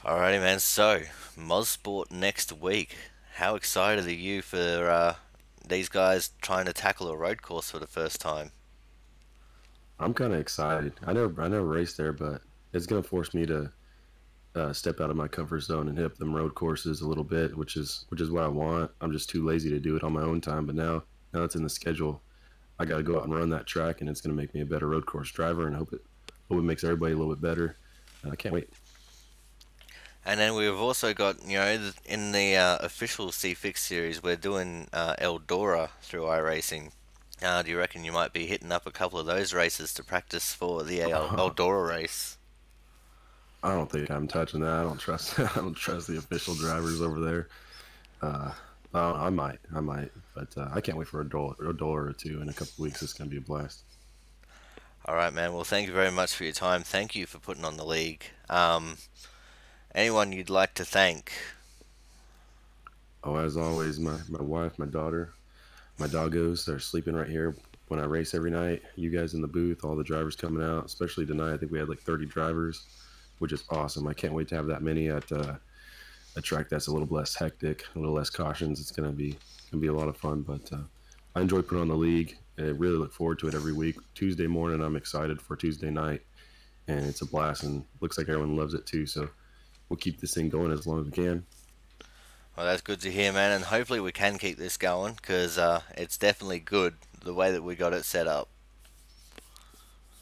Alrighty, man. So, Mosport next week. How excited are you for these guys trying to tackle a road course for the first time? I'm kind of excited. I never raced there, but it's gonna force me to step out of my comfort zone and hit up them road courses a little bit, which is what I want. I'm just too lazy to do it on my own time. But now it's in the schedule. I got to go out and run that track, and it's gonna make me a better road course driver, and hope it makes everybody a little bit better. I can't wait. And then we've also got, in the official C-Fix series, we're doing Eldora through iRacing. Do you reckon you might be hitting up a couple of those races to practice for the Eldora race? I don't think I'm touching that. I don't trust the official drivers over there. I might, but I can't wait for a dollar or two in a couple of weeks. It's gonna be a blast. All right, man. Well, thank you very much for your time. Thank you for putting on the league. Anyone you'd like to thank? Oh, as always, my wife, my daughter, my doggos. They're sleeping right here when I race every night. You guys in the booth, all the drivers coming out, especially tonight. I think we had like 30 drivers, which is awesome. I can't wait to have that many at a track that's a little less hectic, a little less cautions. It's gonna be a lot of fun. But I enjoy putting on the league. I really look forward to it every week. Tuesday morning, I'm excited for Tuesday night, and it's a blast. And looks like everyone loves it too. So we'll keep this thing going as long as we can. Well, that's good to hear, man, and hopefully we can keep this going, because it's definitely good the way that we got it set up.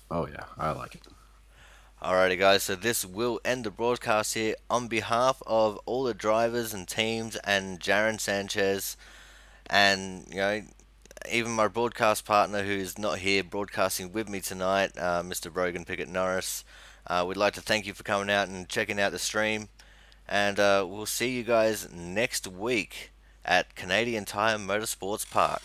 Oh yeah, I like it. Alrighty, guys, so this will end the broadcast here. On behalf of all the drivers and teams and Jaron Sanchez, and even my broadcast partner who's not here broadcasting with me tonight, Mr. Brogan Pickett Norris, we'd like to thank you for coming out and checking out the stream. And we'll see you guys next week at Canadian Tire Motorsports Park.